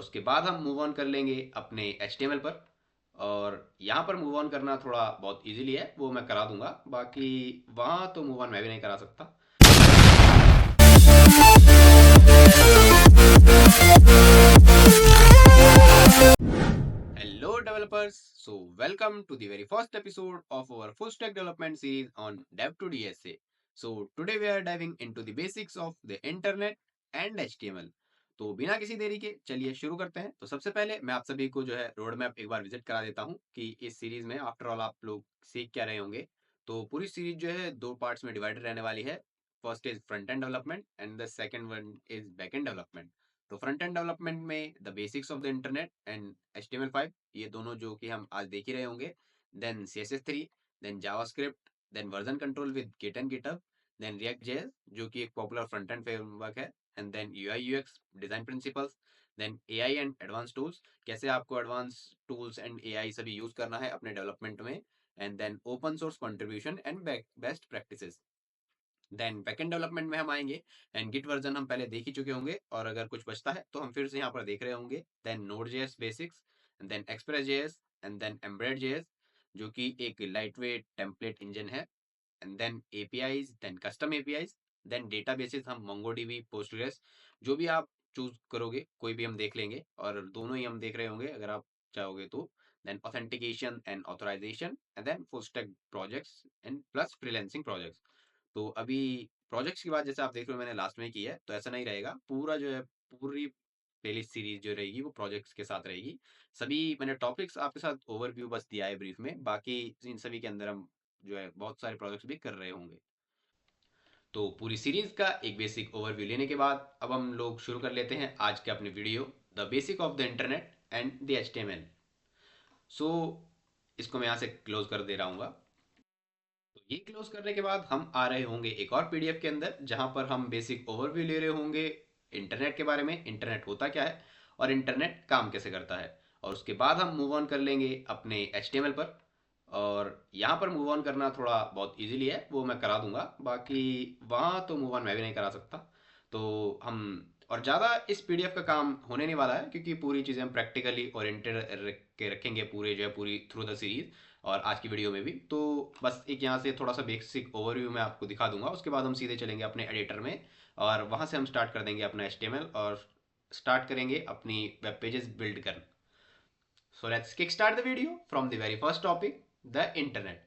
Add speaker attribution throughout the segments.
Speaker 1: उसके बाद हम मूव ऑन कर लेंगे अपने HTML पर। और यहाँ पर मूव ऑन करना थोड़ा बहुत इजीली है, वो मैं करा दूंगा। बाकी वहाँ तो मूव ऑन मैं भी नहीं करा सकता। Hello developers, so welcome to the very first episode of our full stack development series on Dev to DSA. So today we are diving into the basics of the internet and HTML. तो बिना किसी देरी के चलिए शुरू करते हैं। तो सबसे पहले मैं आप सभी को जो है रोड मैप एक बार विजिट करा देता हूँ कि इस सीरीज में आफ्टर ऑल आप लोग सीख क्या रहे होंगे। तो पूरी सीरीज जो है दो पार्ट्स में डिवाइडेड रहने वाली है। First is front end development and the second one is back and development. तो फ्रंट एंड डेवलपमेंट में the basics of the internet and HTML5, ये दोनों जो कि हम आज देख ही रहे होंगे। Then CSS3, then JavaScript, then version control with Git and GitHub, then React JS जो कि एक पॉपुलर फ्रंट एंड फ्रेमवर्क है, and then UI UX design principles, then AI and advance tools, कैसे आपको एडवांस टूल्स एंड AI सभी use करना है अपने डेवलपमेंट में, and then open source contribution and best practices. Then backend development में हम आएंगे एंड गिट वर्जन हम पहले देख ही चुके होंगे, और अगर कुछ बचता है तो हम फिर से यहाँ पर देख रहे होंगे। Then Node JS basics, then Express JS, and then embedded JS जो कि एक लाइट वेट टेम्पलेट इंजन है, and then APIs, then custom APIs, then databases हम मोंगोडीबी, पोस्टग्रेस जो भी आप चूज करोगे कोई भी हम देख लेंगे, और दोनों ही हम देख रहे होंगे अगर आप चाहोगे तो। Then authentication and authorization, and then full stack projects and plus freelancing projects. तो अभी प्रोजेक्ट्स की बात जैसे आप देख रहे हो मैंने लास्ट में की है, तो ऐसा नहीं रहेगा। पूरा जो है पूरी प्लेलिस्ट सीरीज जो रहेगी वो प्रोजेक्ट्स के साथ रहेगी। सभी मैंने टॉपिक्स आपके साथ ओवरव्यू बस दिया है ब्रीफ में, बाकी इन सभी के अंदर हम जो है बहुत सारे प्रोजेक्ट्स भी कर रहे होंगे। तो पूरी सीरीज का एक बेसिक ओवरव्यू लेने के बाद अब हम लोग शुरू कर लेते हैं आज के अपने video, the basic of the internet and the HTML। सो इसको मैं यहाँ से क्लोज कर दे रहा हूँ। तो ये क्लोज करने के बाद हम आ रहे होंगे एक और PDF के अंदर, जहां पर हम बेसिक ओवरव्यू ले रहे होंगे इंटरनेट के बारे में, इंटरनेट होता क्या है और इंटरनेट काम कैसे करता है। और उसके बाद हम मूव ऑन कर लेंगे अपने HTML पर। और यहाँ पर मूव ऑन करना थोड़ा बहुत इजीली है, वो मैं करा दूंगा। बाकी वहाँ तो मूव ऑन मैं भी नहीं करा सकता। तो हम और ज़्यादा इस PDF का काम होने नहीं वाला है, क्योंकि पूरी चीज़ें हम प्रैक्टिकली ओरिएंटेड रख के रखेंगे पूरे जो है पूरी थ्रू द सीरीज, और आज की वीडियो में भी। तो बस एक यहाँ से थोड़ा सा बेसिक ओवरव्यू मैं आपको दिखा दूंगा, उसके बाद हम सीधे चलेंगे अपने एडिटर में, और वहाँ से हम स्टार्ट कर देंगे अपना HTML और स्टार्ट करेंगे अपनी वेब पेजेस बिल्ड करना। So let's kickstart the video from the very first topic, the internet.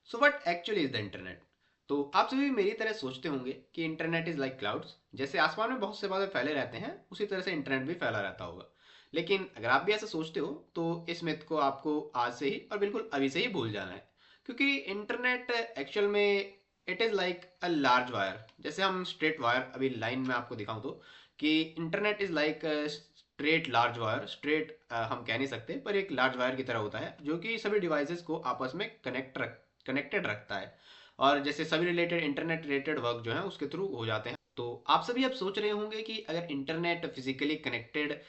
Speaker 1: So what actually is the internet? तो आप सभी मेरी तरह सोचते होंगे कि इंटरनेट इज लाइक क्लाउड्स, जैसे आसमान में बहुत से बादल फैले रहते हैं उसी तरह से इंटरनेट भी फैला रहता होगा। लेकिन अगर आप भी ऐसा सोचते हो तो इस मिथ को आपको आज से ही और बिल्कुल अभी से ही भूल जाना है, क्योंकि इंटरनेट एक्चुअल में it is like a large wire. जैसे हम स्ट्रेट वायर अभी लाइन में आपको दिखाऊं तो, कि internet is like straight large wire. Straight हम कह नहीं सकते, पर एक लार्ज वायर की तरह होता है जो कि सभी डिवाइसेस को आपस में कनेक्टेड रखता है, और जैसे सभी रिलेटेड इंटरनेट रिलेटेड वर्क जो है उसके थ्रू हो जाते हैं। तो आप सभी अब सोच रहे होंगे कि अगर इंटरनेट फिजिकली कनेक्टेड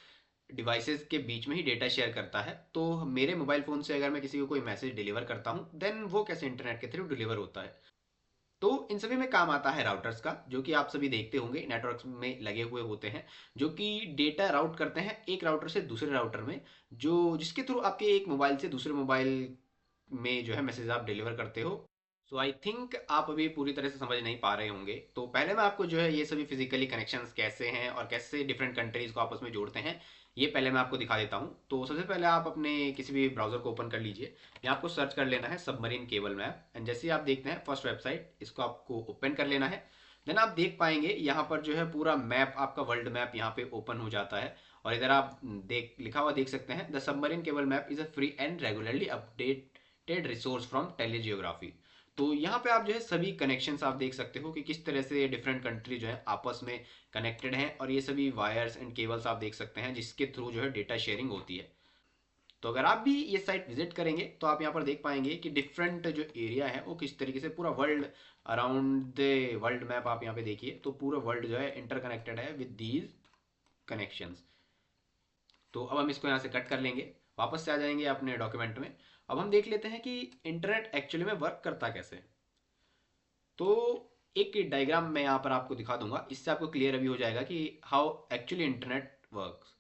Speaker 1: डिवाइसेस के बीच में ही डेटा शेयर करता है, तो मेरे मोबाइल फोन से अगर मैं किसी को कोई मैसेज डिलीवर करता हूँ, देन वो कैसे इंटरनेट के थ्रू डिलीवर होता है। तो इन सभी में काम आता है राउटर्स का, जो कि आप सभी देखते होंगे नेटवर्क्स में लगे हुए होते हैं, जो कि डेटा राउट करते हैं एक राउटर से दूसरे राउटर में, जो जिसके थ्रू आपके एक मोबाइल से दूसरे मोबाइल में जो है मैसेज आप डिलीवर करते हो। सो आई थिंक आप अभी पूरी तरह से समझ नहीं पा रहे होंगे, तो पहले मैं आपको जो है ये सभी फिजिकली कनेक्शंस कैसे हैं और कैसे डिफरेंट कंट्रीज को आपस में जोड़ते हैं, ये पहले मैं आपको दिखा देता हूँ। तो सबसे पहले आप अपने किसी भी ब्राउजर को ओपन कर लीजिए। यहाँ आपको सर्च कर लेना है सबमरीन केबल मैप, एंड जैसे ही आप देखते हैं फर्स्ट वेबसाइट, इसको आपको ओपन कर लेना है। देन आप देख पाएंगे यहाँ पर जो है पूरा मैप, आपका वर्ल्ड मैप यहाँ पे ओपन हो जाता है। और इधर आप देख लिखा हुआ देख सकते हैं, the submarine cable map is a free and regularly updated resource from TeleGeography. तो यहाँ पे आप जो है सभी कनेक्शंस आप देख सकते हो कि किस तरह से डिफरेंट कंट्री जो है आपस में कनेक्टेड हैं, और ये सभी वायर्स एंड केबल्स आप देख सकते हैं जिसके थ्रू जो है डेटा शेयरिंग होती है। तो अगर आप भी ये साइट विजिट करेंगे तो आप यहाँ पर देख पाएंगे कि डिफरेंट जो एरिया है वो किस तरीके से पूरा world, around the world map आप यहाँ पे देखिए, तो पूरा वर्ल्ड जो है इंटरकनेक्टेड है विद दीज कनेक्शंस। तो अब हम इसको यहाँ से कट कर लेंगे, वापस से आ जाएंगे अपने डॉक्यूमेंट में। अब हम देख लेते हैं कि इंटरनेट एक्चुअली में वर्क करता कैसे। तो एक डायग्राम मैं यहाँ पर आपको दिखा दूंगा, इससे आपको क्लियर अभी हो जाएगा कि हाउ एक्चुअली इंटरनेट वर्क्स।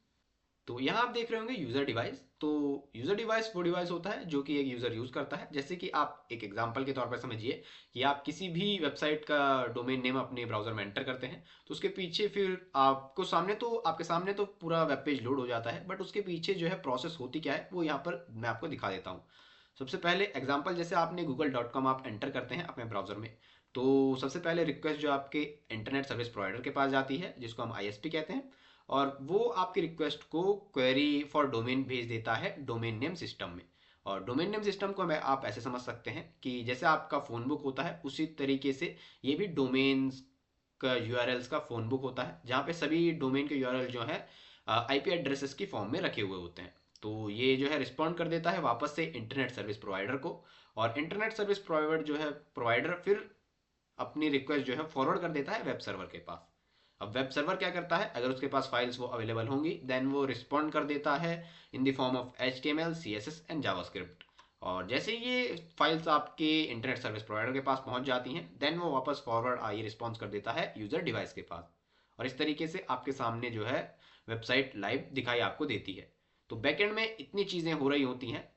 Speaker 1: तो यहाँ आप देख रहे होंगे यूज़र डिवाइस। तो यूज़र डिवाइस वो डिवाइस होता है जो कि एक यूज़र यूज़ करता है। जैसे कि आप एक एग्जांपल के तौर पर समझिए कि आप किसी भी वेबसाइट का डोमेन नेम अपने ब्राउज़र में एंटर करते हैं, तो उसके पीछे फिर आपके सामने तो पूरा वेब पेज लोड हो जाता है, बट उसके पीछे जो है प्रोसेस होती क्या है वो यहाँ पर मैं आपको दिखा देता हूँ। सबसे पहले एग्जाम्पल, जैसे आपने google.com आप एंटर करते हैं अपने ब्राउज़र में, तो सबसे पहले रिक्वेस्ट जो आपके इंटरनेट सर्विस प्रोवाइडर के पास जाती है, जिसको हम आईएसपी कहते हैं, और वो आपकी रिक्वेस्ट को क्वेरी फॉर डोमेन भेज देता है डोमेन नेम सिस्टम में। और डोमेन नेम सिस्टम को मैं आप ऐसे समझ सकते हैं कि जैसे आपका फ़ोन बुक होता है, उसी तरीके से ये भी डोमेन्स का यूआरएल्स का फ़ोन बुक होता है, जहाँ पे सभी डोमेन के यूआरएल जो है आईपी एड्रेसेस की फॉर्म में रखे हुए होते हैं। तो ये जो है रिस्पॉन्ड कर देता है वापस से इंटरनेट सर्विस प्रोवाइडर को, और इंटरनेट सर्विस प्रोवाइडर फिर अपनी रिक्वेस्ट जो है फॉरवर्ड कर देता है वेब सर्वर के पास। अब वेब सर्वर क्या करता है, अगर उसके पास फाइल्स वो अवेलेबल होंगी, देन वो रिस्पॉन्ड कर देता है in the form of HTML, CSS and JavaScript. और जैसे ये फाइल्स आपके इंटरनेट सर्विस प्रोवाइडर के पास पहुंच जाती हैं, देन वो वापस फॉरवर्ड ये रिस्पॉन्स कर देता है यूज़र डिवाइस के पास। और इस तरीके से आपके सामने जो है वेबसाइट लाइव दिखाई आपको देती है। तो बैकएंड में इतनी चीज़ें हो रही होती हैं।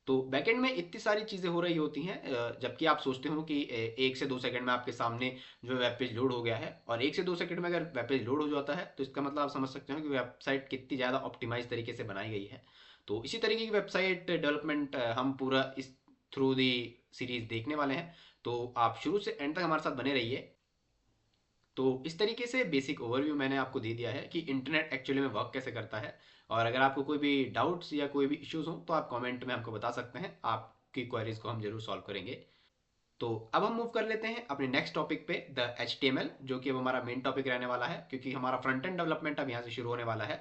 Speaker 1: तो बैकएंड में इतनी सारी चीज़ें हो रही होती हैं, जबकि आप सोचते हो कि 1 से 2 सेकंड में आपके सामने जो वेब पेज लोड हो गया है, और 1 से 2 सेकंड में अगर वेब पेज लोड हो जाता है, तो इसका मतलब आप समझ सकते हो कि वेबसाइट कितनी ज़्यादा ऑप्टिमाइज तरीके से बनाई गई है। तो इसी तरीके की वेबसाइट डेवलपमेंट हम पूरा इस थ्रू दी सीरीज देखने वाले हैं। तो आप शुरू से एंड तक हमारे साथ बने रहिए। तो इस तरीके से बेसिक ओवरव्यू मैंने आपको दे दिया है कि इंटरनेट एक्चुअली में वर्क कैसे करता है। और अगर आपको कोई भी डाउट्स या कोई भी इश्यूज हो तो आप कमेंट में हमको बता सकते हैं, आपकी क्वेरीज को हम जरूर सॉल्व करेंगे। तो अब हम मूव कर लेते हैं अपने नेक्स्ट टॉपिक पे, द HTML, जो कि अब हमारा मेन टॉपिक रहने वाला है, क्योंकि हमारा फ्रंट एंड डेवलपमेंट अब यहाँ से शुरू होने वाला है।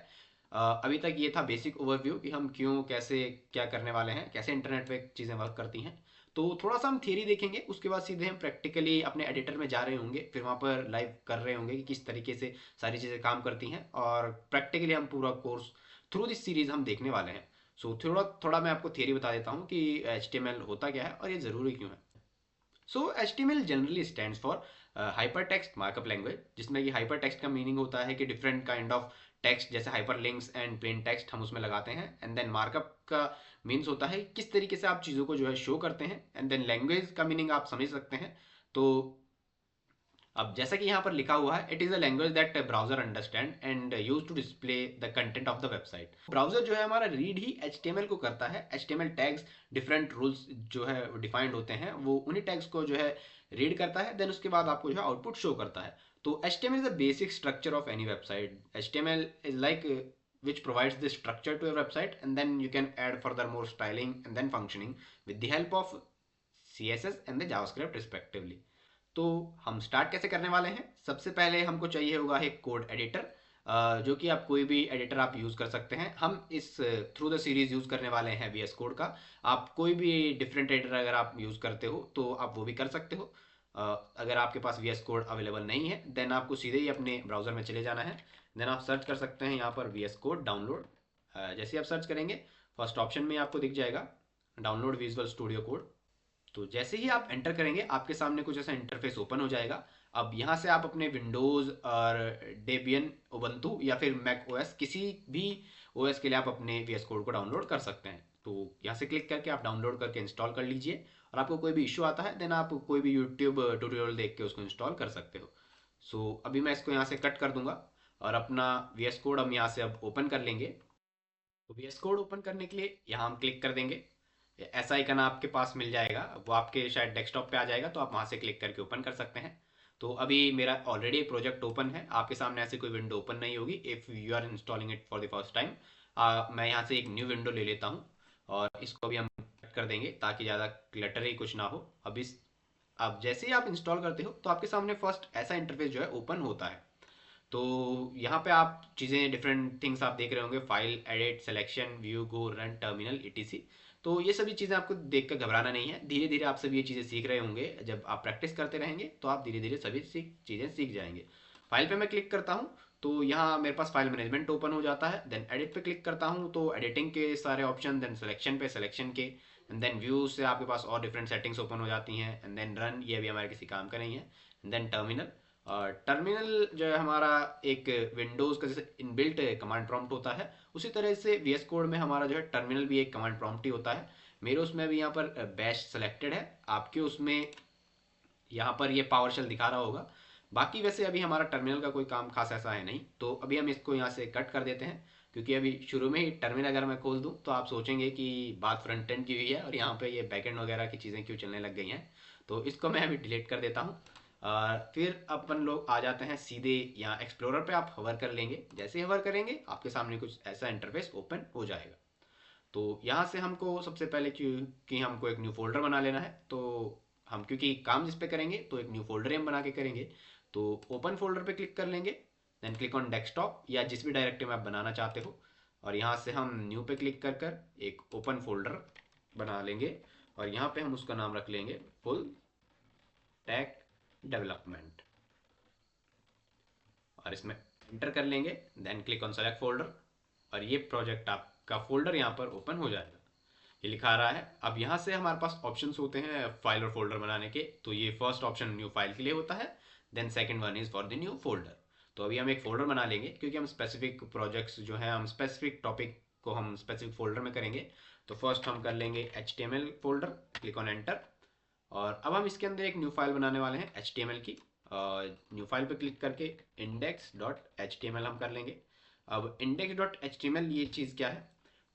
Speaker 1: अभी तक ये था बेसिक ओवरव्यू कि हम क्यों, कैसे, क्या करने वाले हैं, कैसे इंटरनेट पे चीज़ें वर्क करती हैं। तो थोड़ा सा हम थियरी देखेंगे, उसके बाद सीधे हम प्रैक्टिकली अपने एडिटर में जा रहे होंगे, फिर वहाँ पर लाइव कर रहे होंगे कि किस तरीके से सारी चीज़ें काम करती हैं, और प्रैक्टिकली हम पूरा कोर्स थ्रू दिस सीरीज हम देखने वाले हैं। सो थोड़ा थोड़ा मैं आपको थियरी बता देता हूँ कि HTML होता क्या है और ये ज़रूरी क्यों है। सो HTML generally stands for hyper text markup language, जिसमें कि हाइपर टेक्स्ट का मीनिंग होता है कि डिफरेंट काइंड ऑफ टेक्स्ट, जैसे hyper links and plain text हम उसमें लगाते हैं। एंड देन मार्कअप का मीन्स होता है किस तरीके से आप चीज़ों को जो है शो करते हैं। एंड देन लैंग्वेज का मीनिंग आप समझ सकते हैं। तो अब जैसा कि यहाँ पर लिखा हुआ है, it is a language that browser understand and use to display the content of the website. Browser जो है हमारा रीड ही HTML को करता है। HTML टैग्स, डिफरेंट रूल्स जो है डिफाइंड होते हैं, वो उन्हीं टैग्स को जो है रीड करता है, देन उसके बाद आपको जो है आउटपुट शो करता है। तो HTML is the basic structure of any website. HTML is like which provides the structure to your website, and then you can add further more styling and then functioning with the help of CSS and the JavaScript respectively। तो हम start कैसे करने वाले हैं, सबसे पहले हमको चाहिए होगा एक कोड एडिटर, जो कि आप कोई भी एडिटर आप यूज़ कर सकते हैं। हम इस थ्रू द सीरीज यूज़ करने वाले हैं VS कोड का। आप कोई भी डिफरेंट एडिटर अगर आप यूज़ करते हो तो आप वो भी कर सकते हो। अगर आपके पास VS कोड अवेलेबल नहीं है, देन आपको सीधे ही अपने ब्राउज़र में चले जाना है। देन आप सर्च कर सकते हैं यहाँ पर VS कोड डाउनलोड। जैसे आप सर्च करेंगे, फर्स्ट ऑप्शन में आपको दिख जाएगा डाउनलोड विजुअल स्टूडियो कोड। तो जैसे ही आप एंटर करेंगे, आपके सामने कुछ ऐसा इंटरफेस ओपन हो जाएगा। अब यहाँ से आप अपने विंडोज़ और डेबियन, उबंटू या फिर मैक OS, किसी भी OS के लिए आप अपने VS कोड को डाउनलोड कर सकते हैं। तो यहाँ से क्लिक करके आप डाउनलोड करके इंस्टॉल कर लीजिए, और आपको कोई भी इशू आता है, देन आप कोई भी यूट्यूब ट्यूटोरियल देख के उसको इंस्टॉल कर सकते हो। सो अभी मैं इसको यहाँ से कट कर दूंगा, और अपना VS कोड हम यहाँ से अब ओपन कर लेंगे। तो VS कोड ओपन करने के लिए यहाँ हम क्लिक कर देंगे। ऐसा आइकन आपके पास मिल जाएगा, वो आपके शायद डेस्कटॉप पे आ जाएगा, तो आप वहाँ से क्लिक करके ओपन कर सकते हैं। तो अभी मेरा ऑलरेडी एक प्रोजेक्ट ओपन है, आपके सामने ऐसी कोई विंडो ओपन नहीं होगी if you are installing it for the first time. मैं यहाँ से एक न्यू विंडो ले लेता हूँ, और इसको भी हम कट कर देंगे ताकि ज़्यादा क्लटर ही कुछ ना हो। अब जैसे ही आप इंस्टॉल करते हो, तो आपके सामने फर्स्ट ऐसा इंटरफेस जो है ओपन होता है। तो यहाँ पे आप चीज़ें, डिफरेंट थिंग्स आप देख रहे होंगे, फाइल, एडिट, सिलेक्शन, व्यू, गो, रन, टर्मिनल, ETC। तो ये सभी चीज़ें आपको देख कर घबराना नहीं है, धीरे धीरे आप सभी ये चीज़ें सीख रहे होंगे। जब आप प्रैक्टिस करते रहेंगे तो आप धीरे धीरे सभी चीज़ें सीख जाएंगे। फाइल पे मैं क्लिक करता हूँ, तो यहाँ मेरे पास फाइल मैनेजमेंट ओपन हो जाता है। देन एडिट पे क्लिक करता हूँ तो एडिटिंग के सारे ऑप्शन, देन सिलेक्शन पे सिलेक्शन के, एंड देन व्यू से आपके पास और डिफरेंट सेटिंग्स ओपन हो जाती हैं। एंड देन रन, ये अभी हमारे किसी काम का नहीं है। एंड देन टर्मिनल, टर्मिनल जो है हमारा एक विंडोज़ का जैसे इनबिल्ट कमांड प्रॉम्प्ट होता है, उसी तरह से वीएस कोड में हमारा जो है टर्मिनल भी एक कमांड प्रॉम्प्ट ही होता है। मेरे उसमें भी यहाँ पर बैश सेलेक्टेड है, आपके उसमें यहाँ पर ये पावर शेल दिखा रहा होगा। बाकी वैसे अभी हमारा टर्मिनल का कोई काम खास ऐसा है नहीं, तो अभी हम इसको यहाँ से कट कर देते हैं, क्योंकि अभी शुरू में ही टर्मिनल अगर मैं खोल दूँ तो आप सोचेंगे कि बात फ्रंट एंड की हुई है और यहाँ पे ये बैक एंड वगैरह की चीज़ें क्यों चलने लग गई हैं। तो इसको मैं अभी डिलीट कर देता हूँ। फिर अपन लोग आ जाते हैं सीधे यहाँ एक्सप्लोरर पे। आप हवर कर लेंगे, जैसे ही हवर करेंगे आपके सामने कुछ ऐसा इंटरफेस ओपन हो जाएगा। तो यहाँ से हमको सबसे पहले क्योंकि हमको एक न्यू फोल्डर बना लेना है, तो हम क्योंकि काम जिस पे करेंगे तो एक न्यू फोल्डर हम बना के करेंगे। तो ओपन फोल्डर पे क्लिक कर लेंगे, देन क्लिक ऑन डेस्कटॉप या जिस भी डायरेक्टरी में आप बनाना चाहते हो, और यहाँ से हम न्यू पे क्लिक कर कर एक ओपन फोल्डर बना लेंगे, और यहाँ पे हम उसका नाम रख लेंगे फुल टैक डेवलपमेंट, और इसमें एंटर कर लेंगे, then click on select folder, और ये प्रोजेक्ट आपका फोल्डर यहाँ पर ओपन हो जाएगा। ये लिखा आ रहा है। अब यहाँ से हमारे पास ऑप्शंस होते हैं फाइल और फोल्डर बनाने के। तो ये फर्स्ट ऑप्शन न्यू फाइल के लिए होता है, then second one is for the new folder. तो अभी हम एक फोल्डर बना लेंगे, क्योंकि हम स्पेसिफिक प्रोजेक्ट्स जो है हम स्पेसिफिक टॉपिक को हम स्पेसिफिक फोल्डर में करेंगे। तो फर्स्ट हम कर लेंगे HTML folder, click on enter, और अब हम इसके अंदर एक न्यू फाइल बनाने वाले हैं HTML की। न्यू फाइल पे क्लिक करके index.html हम कर लेंगे। अब index.html ये चीज़ क्या है,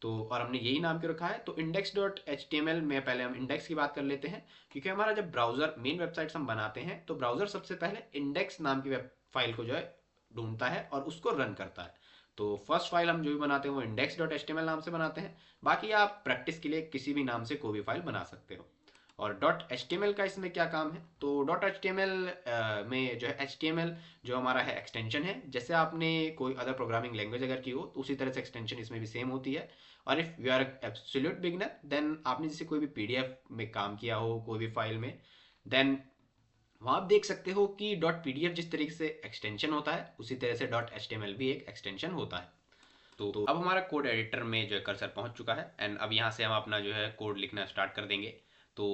Speaker 1: तो और हमने यही नाम क्यों रखा है, तो index.html में पहले हम इंडेक्स की बात कर लेते हैं, क्योंकि हमारा जब ब्राउजर मेन वेबसाइट्स हम बनाते हैं तो ब्राउजर सबसे पहले इंडेक्स नाम की वेब फाइल को जो है ढूंढता है और उसको रन करता है। तो फर्स्ट फाइल हम जो भी बनाते हैं वो index.html नाम से बनाते हैं। बाकी आप प्रैक्टिस के लिए किसी भी नाम से कोई भी फाइल बना सकते हो। और .html का इसमें क्या काम है, तो .html में जो है HTML जो हमारा है एक्सटेंशन है। जैसे आपने कोई अदर प्रोग्रामिंग लैंग्वेज अगर की हो तो उसी तरह से एक्सटेंशन इसमें भी सेम होती है। और if you are absolute beginner, then आपने जैसे कोई भी PDF में काम किया हो कोई भी फाइल में, देन वहाँ आप देख सकते हो कि .pdf जिस तरीके से एक्सटेंशन होता है उसी तरह से .html भी एक एक्सटेंशन होता है। तो अब हमारा कोड एडिटर में जो है कर्सर पहुंच चुका है, एंड अब यहाँ से हम अपना जो है कोड लिखना स्टार्ट कर देंगे। तो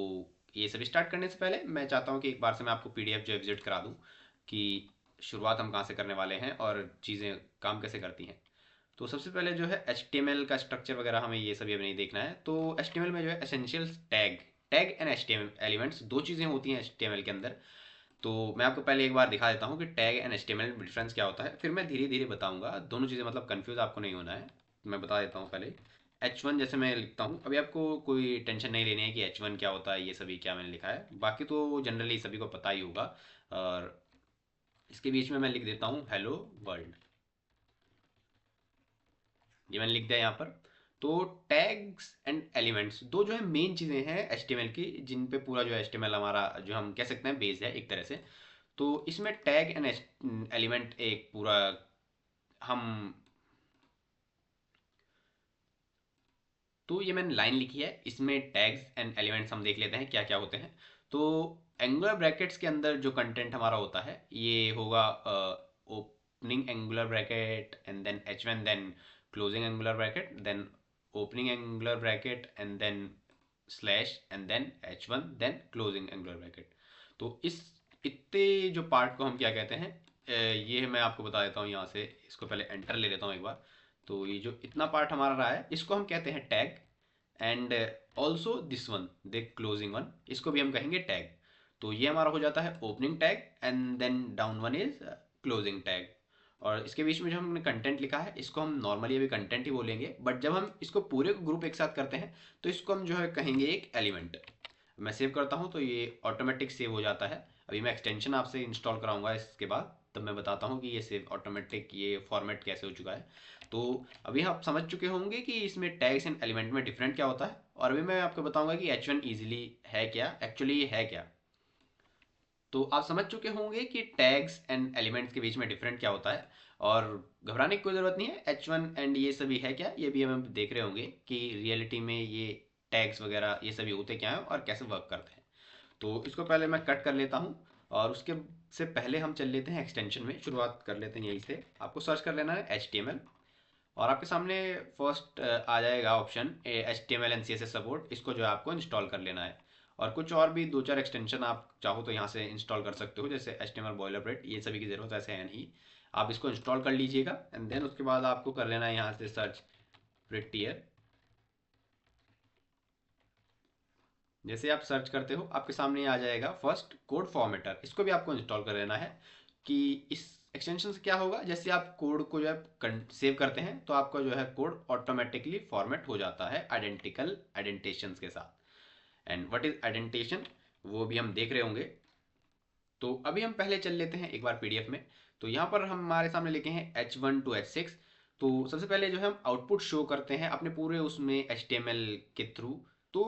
Speaker 1: ये सब स्टार्ट करने से पहले मैं चाहता हूँ कि एक बार से मैं आपको PDF जो है विजिट करा दूँ कि शुरुआत हम कहाँ से करने वाले हैं और चीज़ें काम कैसे करती हैं। तो सबसे पहले जो है HTML का स्ट्रक्चर वगैरह हमें ये सब अभी नहीं देखना है। तो HTML में जो है essential tag tag and HTML elements दो चीज़ें होती हैं HTML के अंदर। तो मैं आपको पहले एक बार दिखा देता हूँ कि टैग एंड HTML में डिफरेंस क्या होता है, फिर मैं धीरे धीरे बताऊंगा दोनों चीज़ें, मतलब कंफ्यूज आपको नहीं होना है। मैं बता देता हूँ पहले। H1 जैसे मैं लिखता हूँ, अभी आपको कोई टेंशन नहीं लेनी है कि H1 क्या होता है, ये सभी क्या मैंने लिखा है, बाकी तो जनरली सभी को पता ही होगा। और इसके बीच में मैं लिख देता हूँ हेलो वर्ल्ड, ये मैंने लिख दिया यहाँ पर। तो टैग्स एंड एलिमेंट्स दो जो है मेन चीज़ें हैं HTML की, जिन पे पूरा जो HTML हमारा जो हम कह सकते हैं बेस है एक तरह से। तो इसमें टैग एंड एलिमेंट एक पूरा हम, तो ये मैंने लाइन लिखी है, इसमें टैग्स एंड एलिमेंट्स हम देख लेते हैं क्या क्या होते हैं। तो एंगुलर ब्रैकेट्स के अंदर जो कंटेंट हमारा होता है ये होगा opening angular bracket and then H1, then closing angular bracket, then opening angular bracket and then slash and then H1, then closing angular bracket. तो इस इतने जो पार्ट को हम क्या कहते हैं, ये मैं आपको बता देता हूँ यहाँ से। इसको पहले एंटर ले लेता हूँ एक बार। तो ये जो इतना पार्ट हमारा रहा है इसको हम कहते हैं tag, and also this one the closing one, इसको भी हम कहेंगे टैग। तो ये हमारा हो जाता है opening tag, and then down one is closing tag. और इसके बीच में जो हमने कंटेंट लिखा है इसको हम नॉर्मली अभी कंटेंट ही बोलेंगे, बट जब हम इसको पूरे को ग्रुप एक साथ करते हैं तो इसको हम जो है कहेंगे एक एलिमेंट। मैं सेव करता हूँ तो ये ऑटोमेटिक सेव हो जाता है। अभी मैं एक्सटेंशन आपसे इंस्टॉल कराऊंगा इसके बाद, तब मैं बताता हूँ कि ये सेव ऑटोमेटिक ये फॉर्मेट कैसे हो चुका है। तो अभी आप समझ चुके होंगे कि इसमें टैग्स एंड एलिमेंट में डिफरेंट क्या होता है, और अभी मैं आपको बताऊंगा कि H1 ईजिली है क्या, एक्चुअली ये है क्या। तो आप समझ चुके होंगे कि टैग्स एंड एलिमेंट्स के बीच में डिफरेंट क्या होता है, और घबराने की कोई ज़रूरत नहीं है। H1 एंड ये सभी है क्या, ये भी हम देख रहे होंगे कि रियलिटी में ये टैग्स वगैरह ये सभी होते क्या हैं और कैसे वर्क करते हैं। तो इसको पहले मैं कट कर लेता हूँ, और उसके से पहले हम चल लेते हैं एक्सटेंशन में, शुरुआत कर लेते हैं यहीं से। आपको सर्च कर लेना है HTML, और आपके सामने फर्स्ट आ जाएगा option HTML and CSS support, इसको जो है आपको इंस्टॉल कर लेना है। और कुछ और भी दो चार एक्सटेंशन आप चाहो तो यहाँ से इंस्टॉल कर सकते हो, जैसे HTML बॉयलरप्लेट, ये सभी की ज़रूरत ऐसे है नहीं। आप इसको इंस्टॉल कर लीजिएगा एंड देन उसके बाद आपको कर लेना है यहाँ से सर्च प्रिटियर। जैसे आप सर्च करते हो आपके सामने आ जाएगा फर्स्ट कोड फॉर्मेटर, इसको भी आपको इंस्टॉल कर लेना है। कि इस एक्सटेंशन से क्या होगा, जैसे आप कोड को जो है सेव करते हैं तो आपका जो है कोड ऑटोमेटिकली फॉर्मेट हो जाता है आइडेंटिकल आइडेंटेशंस के साथ। एंड व्हाट इज आइडेंटिशन वो भी हम देख रहे होंगे। तो अभी हम पहले चल लेते हैं एक बार पीडीएफ में। तो यहाँ पर हम हमारे सामने लिखे हैं H1 to H6। तो सबसे पहले जो है हम आउटपुट शो करते हैं अपने पूरे उसमें HTML के थ्रू। तो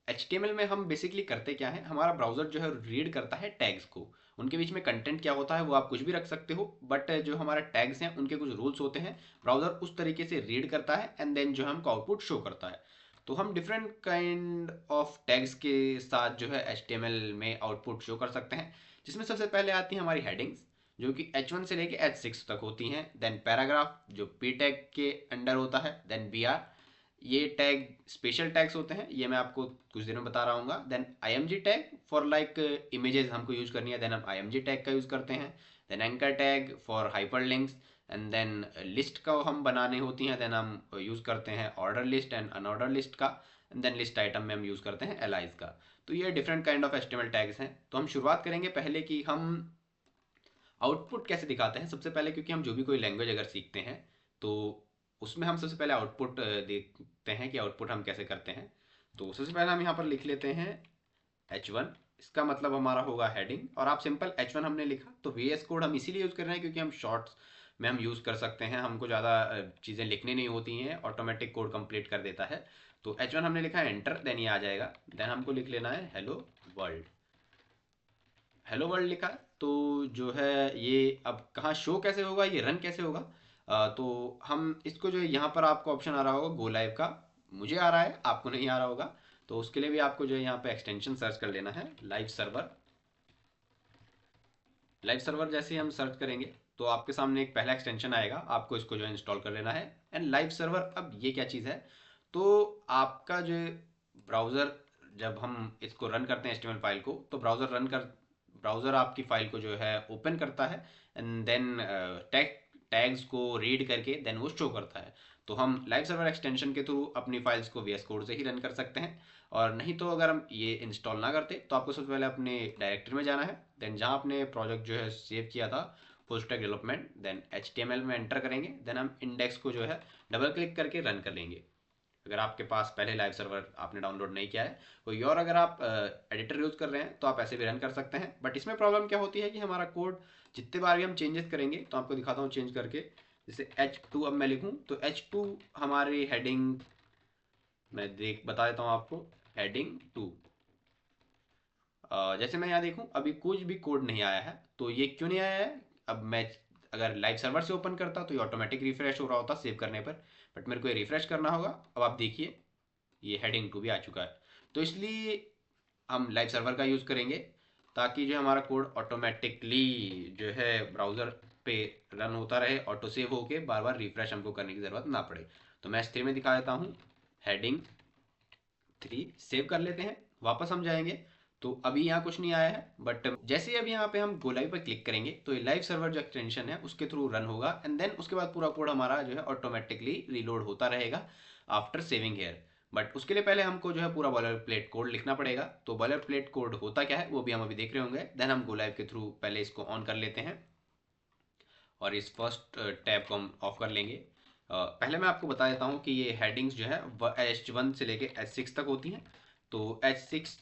Speaker 1: HTML में हम बेसिकली करते क्या है, हमारा ब्राउजर जो है रीड करता है टैग्स को। उनके बीच में कंटेंट क्या होता है वो आप कुछ भी रख सकते हो, बट जो हमारा टैग्स हैं उनके कुछ रूल्स होते हैं, ब्राउजर उस तरीके से रीड करता है एंड देन जो है हमको आउटपुट शो करता है। तो हम डिफरेंट काइंड ऑफ टैग्स के साथ जो है HTML में आउटपुट शो कर सकते हैं, जिसमें सबसे पहले आती है हमारी हेडिंग्स, जो कि H1 से लेके H6 तक होती हैं। देन पैराग्राफ जो पी टैग के अंडर होता है। देन BR, ये टैग स्पेशल टैग्स होते हैं, ये मैं आपको कुछ देर में बता रहा हूँ। Then IMG tag for like images हमको यूज करनी है, देन हम IMG टैग का यूज करते हैं। Then anchor tag for hyperlinks. And then list का हम बनाने होती हैं, देन हम यूज करते हैं order list and unordered list का। एंड देन लिस्ट आइटम में हम यूज करते हैं एलाइज का। तो ये different kind of HTML tags हैं। तो हम शुरुआत करेंगे पहले कि हम आउटपुट कैसे दिखाते हैं। सबसे पहले क्योंकि हम जो भी कोई लैंग्वेज अगर सीखते हैं तो उसमें हम सबसे पहले आउटपुट देखते हैं कि आउटपुट हम कैसे करते हैं। तो सबसे पहले हम यहाँ पर लिख लेते हैं H1, इसका मतलब हमारा होगा हेडिंग। और आप सिंपल H1 हमने लिखा तो VS कोड हम इसीलिए यूज़ कर रहे हैं क्योंकि हम शॉर्ट्स में हम यूज़ कर सकते हैं, हमको ज़्यादा चीज़ें लिखनी नहीं होती हैं, ऑटोमेटिक कोड कंप्लीट कर देता है। तो H1 हमने लिखा है, एंटर, देन ये आ जाएगा। देन हमको लिख लेना है हेलो वर्ल्ड। हेलो वर्ल्ड लिखा है, तो जो है ये अब कहाँ शो कैसे होगा, ये रन कैसे होगा। तो हम इसको जो है यहाँ पर आपको ऑप्शन आ रहा होगा गो लाइव का, मुझे आ रहा है, आपको नहीं आ रहा होगा। तो उसके लिए भी आपको जो है यहाँ पे एक्सटेंशन सर्च कर लेना है, लाइव सर्वर। लाइव सर्वर जैसे ही हम सर्च करेंगे तो आपके सामने एक पहला एक्सटेंशन आएगा, आपको इसको जो है इंस्टॉल कर लेना है। एंड लाइव सर्वर, अब ये क्या चीज़ है, तो आपका जो ब्राउज़र, जब हम इसको रन करते हैं HTML फाइल को, तो ब्राउज़र आपकी फाइल को जो है ओपन करता है एंड देन टैग्स को रीड करके देन वो शो करता है। तो हम लाइव सर्वर एक्सटेंशन के थ्रू अपनी फाइल्स को VS कोड से ही रन कर सकते हैं। और नहीं तो अगर हम ये इंस्टॉल ना करते तो आपको सबसे पहले अपने डायरेक्टरी में जाना है, देन जहाँ आपने प्रोजेक्ट जो है सेव किया था full stack development, then HTML में एंटर करेंगे। देन हम इंडेक्स को जो है डबल क्लिक करके रन कर लेंगे। अगर आपके पास पहले लाइव सर्वर आपने डाउनलोड नहीं किया है कोई और, अगर आप एडिटर यूज़ कर रहे हैं तो आप ऐसे भी रन कर सकते हैं। बट इसमें प्रॉब्लम क्या होती है कि हमारा कोड जितने बार भी हम चेंजेस करेंगे, तो आपको दिखाता हूँ चेंज करके। जैसे H2 अब मैं लिखूँ तो H2 हमारी हेडिंग, मैं देख बता देता हूँ आपको, हेडिंग 2। जैसे मैं यहाँ देखूँ अभी कुछ भी कोड नहीं आया है, तो ये क्यों नहीं आया है। अब मैं अगर लाइव सर्वर से ओपन करता तो ये ऑटोमेटिक रिफ्रेश हो रहा होता सेव करने पर, बट मेरे को ये रिफ्रेश करना होगा। अब आप देखिए ये हेडिंग 2 भी आ चुका है। तो इसलिए हम लाइव सर्वर का यूज़ करेंगे ताकि जो हमारा कोड ऑटोमेटिकली जो है ब्राउज़र पे रन होता रहे, ऑटो सेव होके बार बार रिफ्रेश हमको करने की ज़रूरत ना पड़े। तो मैं S3 में दिखा देता हूँ, हेडिंग 3 सेव कर लेते हैं। वापस हम जाएंगे तो अभी यहाँ कुछ नहीं आया है, बट जैसे ही अभी यहाँ पे हम गो लाइव पर क्लिक करेंगे तो ये लाइव सर्वर जो एक्सटेंशन है उसके थ्रू रन होगा एंड देन उसके बाद पूरा कोड हमारा जो है ऑटोमेटिकली रीलोड होता रहेगा आफ्टर सेविंग हेयर। बट उसके लिए पहले हमको जो है पूरा बॉयलर प्लेट कोड लिखना पड़ेगा। तो बॉयलर प्लेट कोड होता क्या है वो भी हम अभी देख रहे होंगे। देन हम गो लाइव के थ्रू पहले इसको ऑन कर लेते हैं और इस फर्स्ट टैब को हम ऑफ कर लेंगे। पहले मैं आपको बता देता हूँ कि ये हेडिंग्स जो है H1 से लेके H6 तक होती हैं। तो H6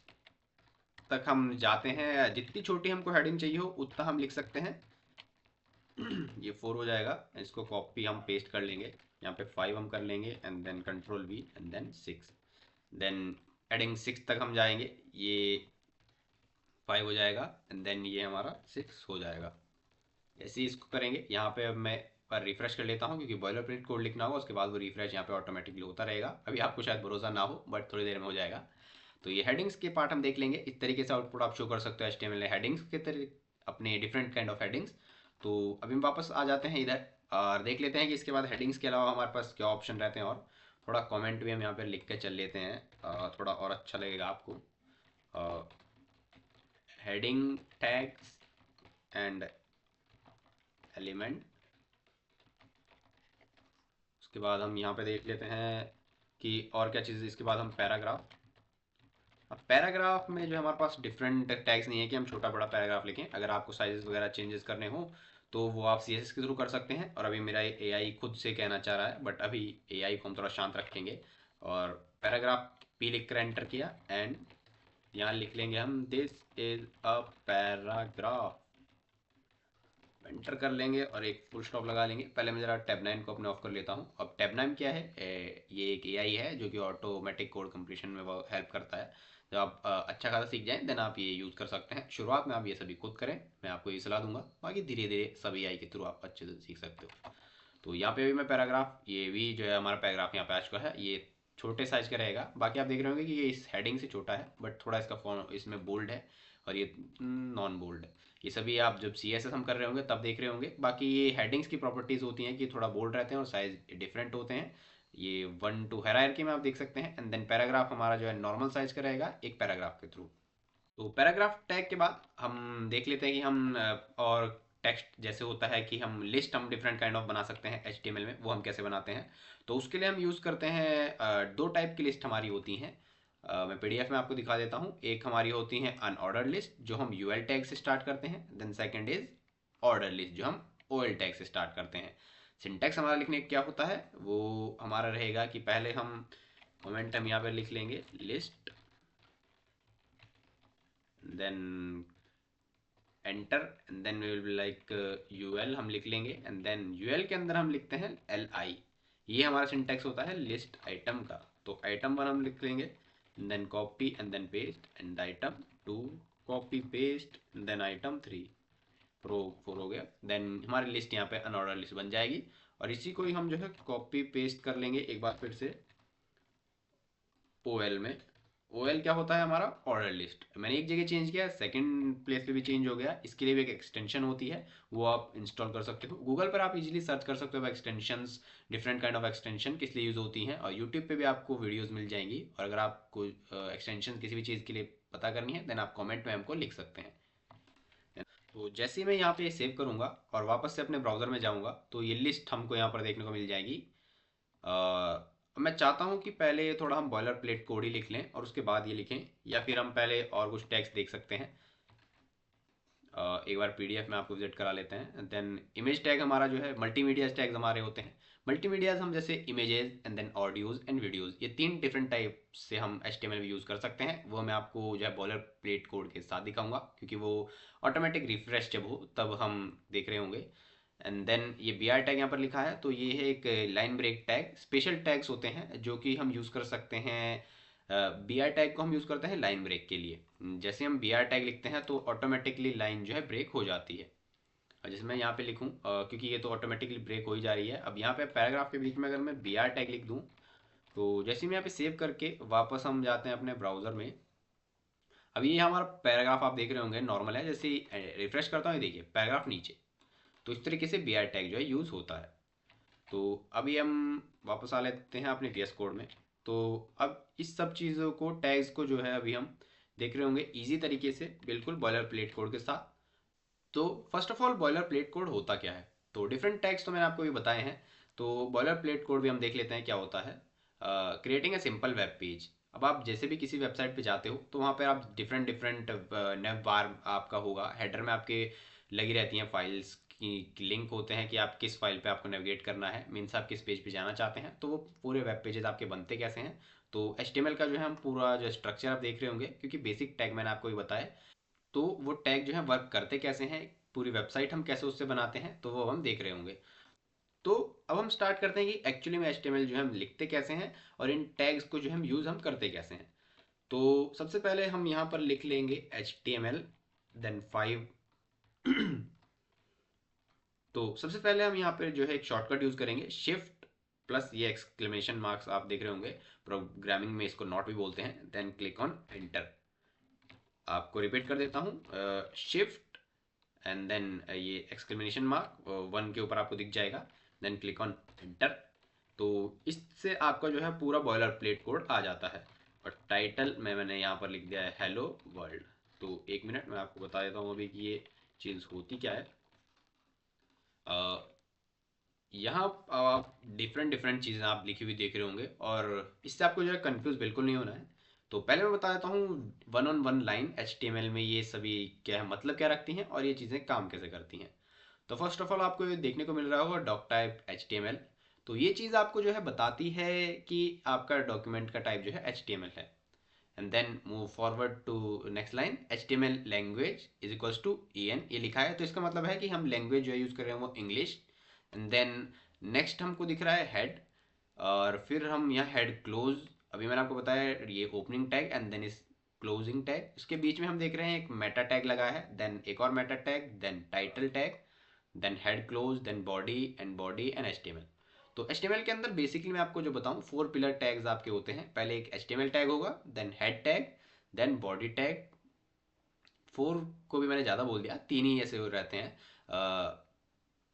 Speaker 1: तक हम जाते हैं, जितनी छोटी हमको हेडिंग चाहिए हो उतना हम लिख सकते हैं। ये 4 हो जाएगा, इसको कॉपी हम पेस्ट कर लेंगे, यहाँ पे 5 हम कर लेंगे and then Ctrl+V and then 6। Then heading 6 तक हम जाएंगे, ये 5 हो जाएगा एंड देन ये हमारा 6 हो जाएगा। ऐसे ही इसको करेंगे। यहाँ पे अब मैं पर रिफ्रेश कर लेता हूँ क्योंकि बॉयलर प्लेट कोड लिखना होगा, उसके बाद वो रिफ्रेश यहाँ पे ऑटोमेटिकली होता रहेगा। अभी आपको शायद भरोसा ना हो बट थोड़ी देर में हो जाएगा। तो ये हेडिंग्स के पार्ट हम देख लेंगे, इस तरीके से आउटपुट आप शो कर सकते हो HTML हेडिंग्स के तरीके, अपने डिफरेंट काइंड ऑफ हेडिंग्स। तो अभी हम वापस आ जाते हैं इधर और देख लेते हैं कि इसके बाद हेडिंग्स के अलावा हमारे पास क्या ऑप्शन रहते हैं। और थोड़ा कमेंट भी हम यहाँ पर लिख के चल लेते हैं, थोड़ा और अच्छा लगेगा आपको। Heading tags and element. उसके बाद हम यहाँ पे देख लेते हैं कि और क्या चीज़। इसके बाद हम पैराग्राफ। अब पैराग्राफ में जो हमारे पास डिफरेंट टैग्स नहीं है कि हम छोटा बड़ा पैराग्राफ लिखें। अगर आपको साइजेस वगैरह चेंजेस करने हो तो वो आप CSS के थ्रू कर सकते हैं। और अभी मेरा AI खुद से कहना चाह रहा है, बट अभी AI को हम थोड़ा शांत रखेंगे और पैराग्राफ P लिख कर एंटर किया एंड यहाँ लिख लेंगे हम this is a paragraph. Enter कर लेंगे और एक फुल स्टॉप लगा लेंगे। पहले मैं जरा टैब 9 को अपने ऑफ कर लेता हूँ। अब टैब 9 क्या है? ये एक AI है जो कि ऑटोमेटिक कोड कंप्लीशन में वो हेल्प करता है। जब आप अच्छा खासा सीख जाएं देन आप ये यूज़ कर सकते हैं। शुरुआत में आप ये सभी खुद करें, मैं आपको ये सलाह दूंगा। बाकी धीरे धीरे सब AI के थ्रू आप अच्छे से सीख सकते हो। तो यहाँ पे भी मैं पैराग्राफ, ये भी जो है हमारा पैराग्राफ यहाँ पे आ चुका है। ये छोटे साइज का रहेगा। बाकी आप देख रहे होंगे कि ये इस हेडिंग से छोटा है, बट थोड़ा इसका फॉन्ट इसमें बोल्ड है और ये नॉन बोल्ड है। ये सभी आप जब CSS हम कर रहे होंगे तब देख रहे होंगे। बाकी ये हेडिंग्स की प्रॉपर्टीज होती हैं कि थोड़ा बोल्ड रहते हैं और साइज डिफरेंट होते हैं। ये 1 to हायरार्की में आप देख सकते हैं। एंड देन पैराग्राफ हमारा जो है नॉर्मल साइज का रहेगा एक पैराग्राफ के थ्रू। तो पैराग्राफ टैग के बाद हम देख लेते हैं कि हम और टेक्स्ट जैसे होता है कि हम लिस्ट हम डिफरेंट काइंड ऑफ बना सकते हैं HTML में, वो हम कैसे बनाते हैं। तो उसके लिए हम यूज़ करते हैं दो टाइप की लिस्ट हमारी होती हैं। मैं PDF में आपको दिखा देता हूँ। एक हमारी होती है अनऑर्डर लिस्ट जो हम UL टैग से स्टार्ट करते हैं। Then second is order list जो हम OL टैग से स्टार्ट करते हैं। सिंटैक्स हमारा लिखने का क्या होता है वो हमारा रहेगा कि पहले हम मोमेंटम यहाँ पर लिख लेंगे list, then enter and then we will be like UL हम लिख लेंगे एंड देन UL के अंदर हम लिखते हैं LI। ये हमारा सिंटैक्स होता है लिस्ट आइटम का। तो आइटम 1 हम लिख लेंगे then copy and then paste and item 2 copy paste then item 3 प्रो 4 हो गया। देन हमारी लिस्ट यहाँ पे अनऑर्डर लिस्ट बन जाएगी। और इसी को ही हम जो है कॉपी पेस्ट कर लेंगे एक बार फिर से OL में। OL क्या होता है? हमारा ऑर्डर लिस्ट। मैंने एक जगह चेंज किया, सेकंड प्लेस पे भी चेंज हो गया। इसके लिए भी एक एक्सटेंशन होती है, वो आप इंस्टॉल कर सकते हो। गूगल पर आप इजीली सर्च कर सकते हो extensions, different kind of extension किस लिए यूज़ होती हैं। और यूट्यूब पे भी आपको वीडियोज़ मिल जाएंगी। और अगर आपको एक्सटेंशन किसी भी चीज़ के लिए पता करनी है देन आप कॉमेंट में हमको लिख सकते हैं। तो जैसे ही मैं यहाँ पे सेव करूँगा और वापस से अपने ब्राउज़र में जाऊँगा तो ये लिस्ट हमको यहाँ पर देखने को मिल जाएगी। मैं चाहता हूँ कि पहले थोड़ा हम बॉयलर प्लेट कोड ही लिख लें और उसके बाद ये लिखें, या फिर हम पहले और कुछ टैग्स देख सकते हैं। एक बार PDF में आपको विजिट करा लेते हैं। देन इमेज टैग हमारा जो है मल्टीमीडिया टैग्स हमारे होते हैं। मल्टीमीडियाज हम जैसे images and then audios and videos, ये 3 डिफरेंट टाइप से हम HTML में यूज़ कर सकते हैं। वो मैं आपको जो है बॉयलर प्लेट कोड के साथ दिखाऊंगा क्योंकि वो ऑटोमेटिक रिफ्रेश जब हो तब हम देख रहे होंगे। एंड देन ये BR टैग यहाँ पर लिखा है तो ये है एक line break tag. Special tags होते हैं जो कि हम यूज़ कर सकते हैं। BR टैग को हम यूज़ करते हैं लाइन ब्रेक के लिए। जैसे हम BR टैग लिखते हैं तो ऑटोमेटिकली लाइन जो है ब्रेक हो जाती है। और जैसे मैं यहाँ पे लिखूँ क्योंकि ये तो ऑटोमेटिकली ब्रेक हो ही जा रही है। अब यहाँ पे पैराग्राफ के बीच में अगर मैं BR टैग लिख दूँ तो जैसे मैं यहाँ पे सेव करके वापस हम जाते हैं अपने ब्राउज़र में। अब ये हमारा पैराग्राफ आप देख रहे होंगे नॉर्मल है। जैसे रिफ्रेश करता हूँ ये देखिए पैराग्राफ नीचे। तो इस तरीके से BR टैग जो है यूज़ होता है। तो अभी हम वापस आ लेते हैं अपने VS कोड में। तो अब इस सब चीज़ों को टैग्स को जो है अभी हम देख रहे होंगे इजी तरीके से बिल्कुल बॉयलर प्लेट कोड के साथ। तो first of all boiler plate code होता क्या है? तो डिफरेंट टैग्स तो मैंने आपको भी बताए हैं। तो बॉयलर प्लेट कोड भी हम देख लेते हैं क्या होता है। Creating a simple web page. अब आप जैसे भी किसी वेबसाइट पे जाते हो तो वहाँ पे आप डिफरेंट डिफरेंट नेव बार आपका होगा। हेडर में आपके लगी रहती हैं फाइल्स की लिंक होते हैं कि आप किस फाइल पे आपको नेविगेट करना है, मीन्स आप किस पेज पे जाना चाहते हैं। तो वो पूरे वेब पेजेस आपके बनते कैसे हैं। तो HTML का जो है हम पूरा जो स्ट्रक्चर आप देख रहे होंगे क्योंकि बेसिक टैग मैंने आपको भी बताया। तो वो टैग जो है वर्क करते कैसे हैं, पूरी वेबसाइट हम कैसे उससे बनाते हैं तो वो हम देख रहे होंगे। तो अब हम स्टार्ट करते हैं कि एक्चुअली में HTML जो है हम लिखते कैसे हैं और इन टैग्स को जो हम यूज़ हम करते कैसे हैं। तो सबसे पहले हम यहाँ पर लिख लेंगे HTML देन 5। तो सबसे पहले हम यहाँ पे जो है एक शॉर्टकट यूज़ करेंगे शिफ्ट प्लस ये एक्सक्लेमेशन मार्क्स आप देख रहे होंगे। प्रोग्रामिंग में इसको नॉट भी बोलते हैं। Then click on enter. आपको रिपीट कर देता हूँ, शिफ्ट एंड देन ये एक्सक्लेमेशन मार्क 1 के ऊपर आपको दिख जाएगा। Then click on enter. तो इससे आपका जो है पूरा बॉयलर प्लेट कोड आ जाता है। और टाइटल में मैंने यहाँ पर लिख दिया है हेलो वर्ल्ड। तो एक मिनट मैं आपको बता देता हूँ अभी कि ये चीज़ होती क्या है। यहाँ आप डिफरेंट डिफरेंट चीज़ें आप लिखी हुई देख रहे होंगे, और इससे आपको जो है कंफ्यूज बिल्कुल नहीं होना है। तो पहले मैं बता देता हूँ one on one line HTML में ये सभी क्या है, मतलब क्या रखती हैं और ये चीज़ें काम कैसे करती हैं। तो फर्स्ट ऑफ ऑल आपको ये देखने को मिल रहा होगा डॉक टाइप HTML। तो ये चीज़ आपको जो है बताती है कि आपका डॉक्यूमेंट का टाइप जो है HTML है। And then move forward to next line, HTML language is equals to EN, ये लिखा है तो इसका मतलब है कि हम लैंग्वेज जो यूज़ कर रहे हैं वो इंग्लिश। एंड देन नेक्स्ट हमको दिख रहा है हेड, और फिर हम यहाँ हेड क्लोज, अभी मैंने आपको बताया ये ओपनिंग टैग एंड देन इस क्लोजिंग टैग, इसके बीच में हम देख रहे हैं एक मेटा टैग लगा है, देन एक और meta tag, then title tag, then head close, then body and HTML। तो HTML के अंदर बेसिकली मैं आपको जो बताऊं 4 पिलर टैग्स आपके होते हैं। पहले एक HTML टैग होगा, then head tag, then body tag, 4 को भी मैंने ज़्यादा बोल दिया, 3 ही ऐसे हो रहते हैं,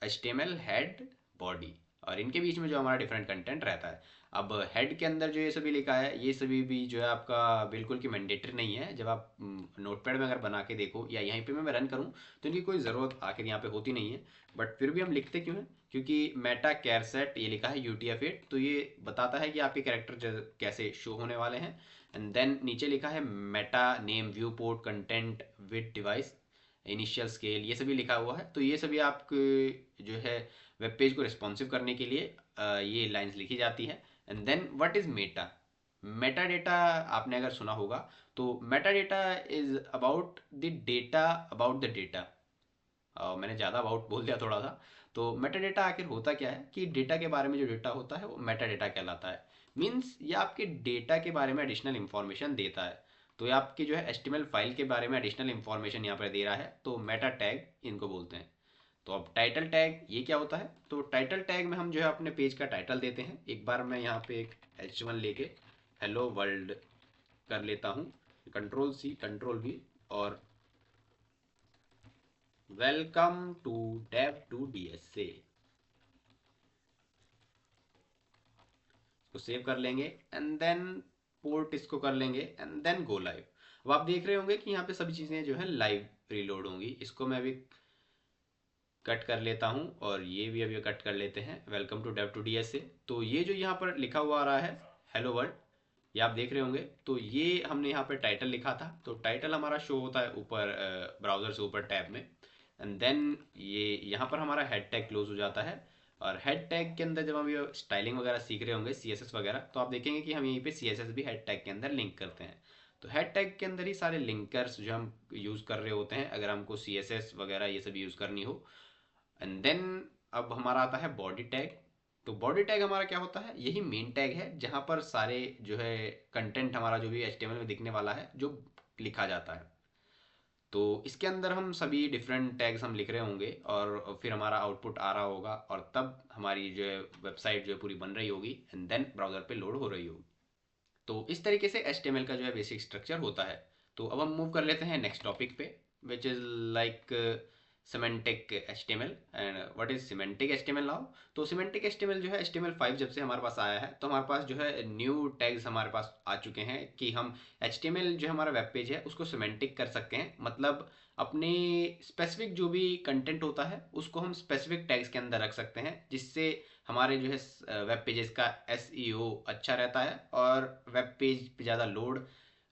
Speaker 1: HTML हेड बॉडी, और इनके बीच में जो हमारा डिफरेंट कंटेंट रहता है। अब हेड के अंदर जो ये सभी लिखा है ये सभी भी जो है आपका बिल्कुल की मैंडेटरी नहीं है। जब आप नोटपैड में अगर बना के देखो या यहीं पे मैं रन करूँ तो इनकी कोई ज़रूरत आखिर यहाँ पे होती नहीं है, बट फिर भी हम लिखते क्यों हैं, क्योंकि मेटा कैर सेट ये लिखा है UTF-8, तो ये बताता है कि आपके कैरेक्टर कैसे शो होने वाले हैं। एंड देन नीचे लिखा है Meta name view port content with device initial scale, ये सभी लिखा हुआ है। तो ये सभी आपके जो है वेब पेज को रिस्पॉन्सिव करने के लिए ये लाइंस लिखी जाती है। And then what is meta, meta data आपने अगर सुना होगा, तो meta data is about the data about the data. मैंने ज़्यादा अबाउट बोल दिया थोड़ा सा। तो मेटा डेटा आखिर होता क्या है कि डेटा के बारे में जो डेटा होता है वो मेटा डेटा कहलाता है। मीन्स ये आपके डेटा के बारे में एडिशनल इन्फॉर्मेशन देता है। तो ये आपकी जो है HTML फाइल के बारे में एडिशनल इन्फॉर्मेशन यहाँ पर दे रहा है, तो मेटा टैग इनको बोलते हैं। तो अब टाइटल टैग ये क्या होता है, तो टाइटल टैग में हम जो है अपने पेज का टाइटल देते हैं। एक बार मैं यहाँ पे एक H1 लेके हेलो वर्ल्ड कर लेता हूँ, Ctrl+C Ctrl+V, और वेलकम टू dev2DSA, इसको सेव कर लेंगे एंड देन पोर्ट इसको कर लेंगे एंड देन गो लाइव। अब आप देख रहे होंगे कि यहाँ पे सभी चीज़ें जो है लाइव रीलोड होंगी। इसको मैं अभी कट कर लेता हूँ और ये भी अभी कट कर लेते हैं, वेलकम टू dev2DSA। तो ये जो यहाँ पर लिखा हुआ आ रहा है हेलो वर्ल्ड, ये आप देख रहे होंगे, तो ये हमने यहाँ पे टाइटल लिखा था, तो टाइटल हमारा शो होता है ऊपर ब्राउजर से ऊपर टैब में। एंड देन ये यहाँ पर हमारा हेड टैग क्लोज हो जाता है। और हेड टैग के अंदर जब हम ये स्टाइलिंग वगैरह सीख रहे होंगे CSS वगैरह, तो आप देखेंगे कि हम यहीं पे CSS भी हेड टैग के अंदर लिंक करते हैं। तो हेड टैग के अंदर ही सारे लिंकर्स जो हम यूज़ कर रहे होते हैं अगर हमको CSS वगैरह ये सब यूज़ करनी हो। एंड देन अब हमारा आता है बॉडी टैग। तो बॉडी टैग हमारा क्या होता है, यही मेन टैग है जहाँ पर सारे जो है कंटेंट हमारा जो भी HTML में दिखने वाला है जो लिखा जाता है। तो इसके अंदर हम सभी डिफरेंट टैग्स हम लिख रहे होंगे और फिर हमारा आउटपुट आ रहा होगा, और तब हमारी जो है वेबसाइट जो है पूरी बन रही होगी एंड देन ब्राउज़र पे लोड हो रही होगी। तो इस तरीके से HTML का जो है बेसिक स्ट्रक्चर होता है। तो अब हम मूव कर लेते हैं नेक्स्ट टॉपिक पे, which is like semantic HTML। And what is semantic HTML now. तो सिमेंटिक HTML जो है HTML5 जब से हमारे पास आया है, तो हमारे पास जो है न्यू टैग्स हमारे पास आ चुके हैं कि हम HTML जो हमारा वेब पेज है उसको सिमेंटिक कर सकते हैं। मतलब अपने स्पेसिफिक जो भी कंटेंट होता है उसको हम स्पेसिफिक टैग्स के अंदर रख सकते हैं, जिससे हमारे जो है वेब पेजेस का SEO अच्छा रहता है, और वेब पेज पे ज़्यादा लोड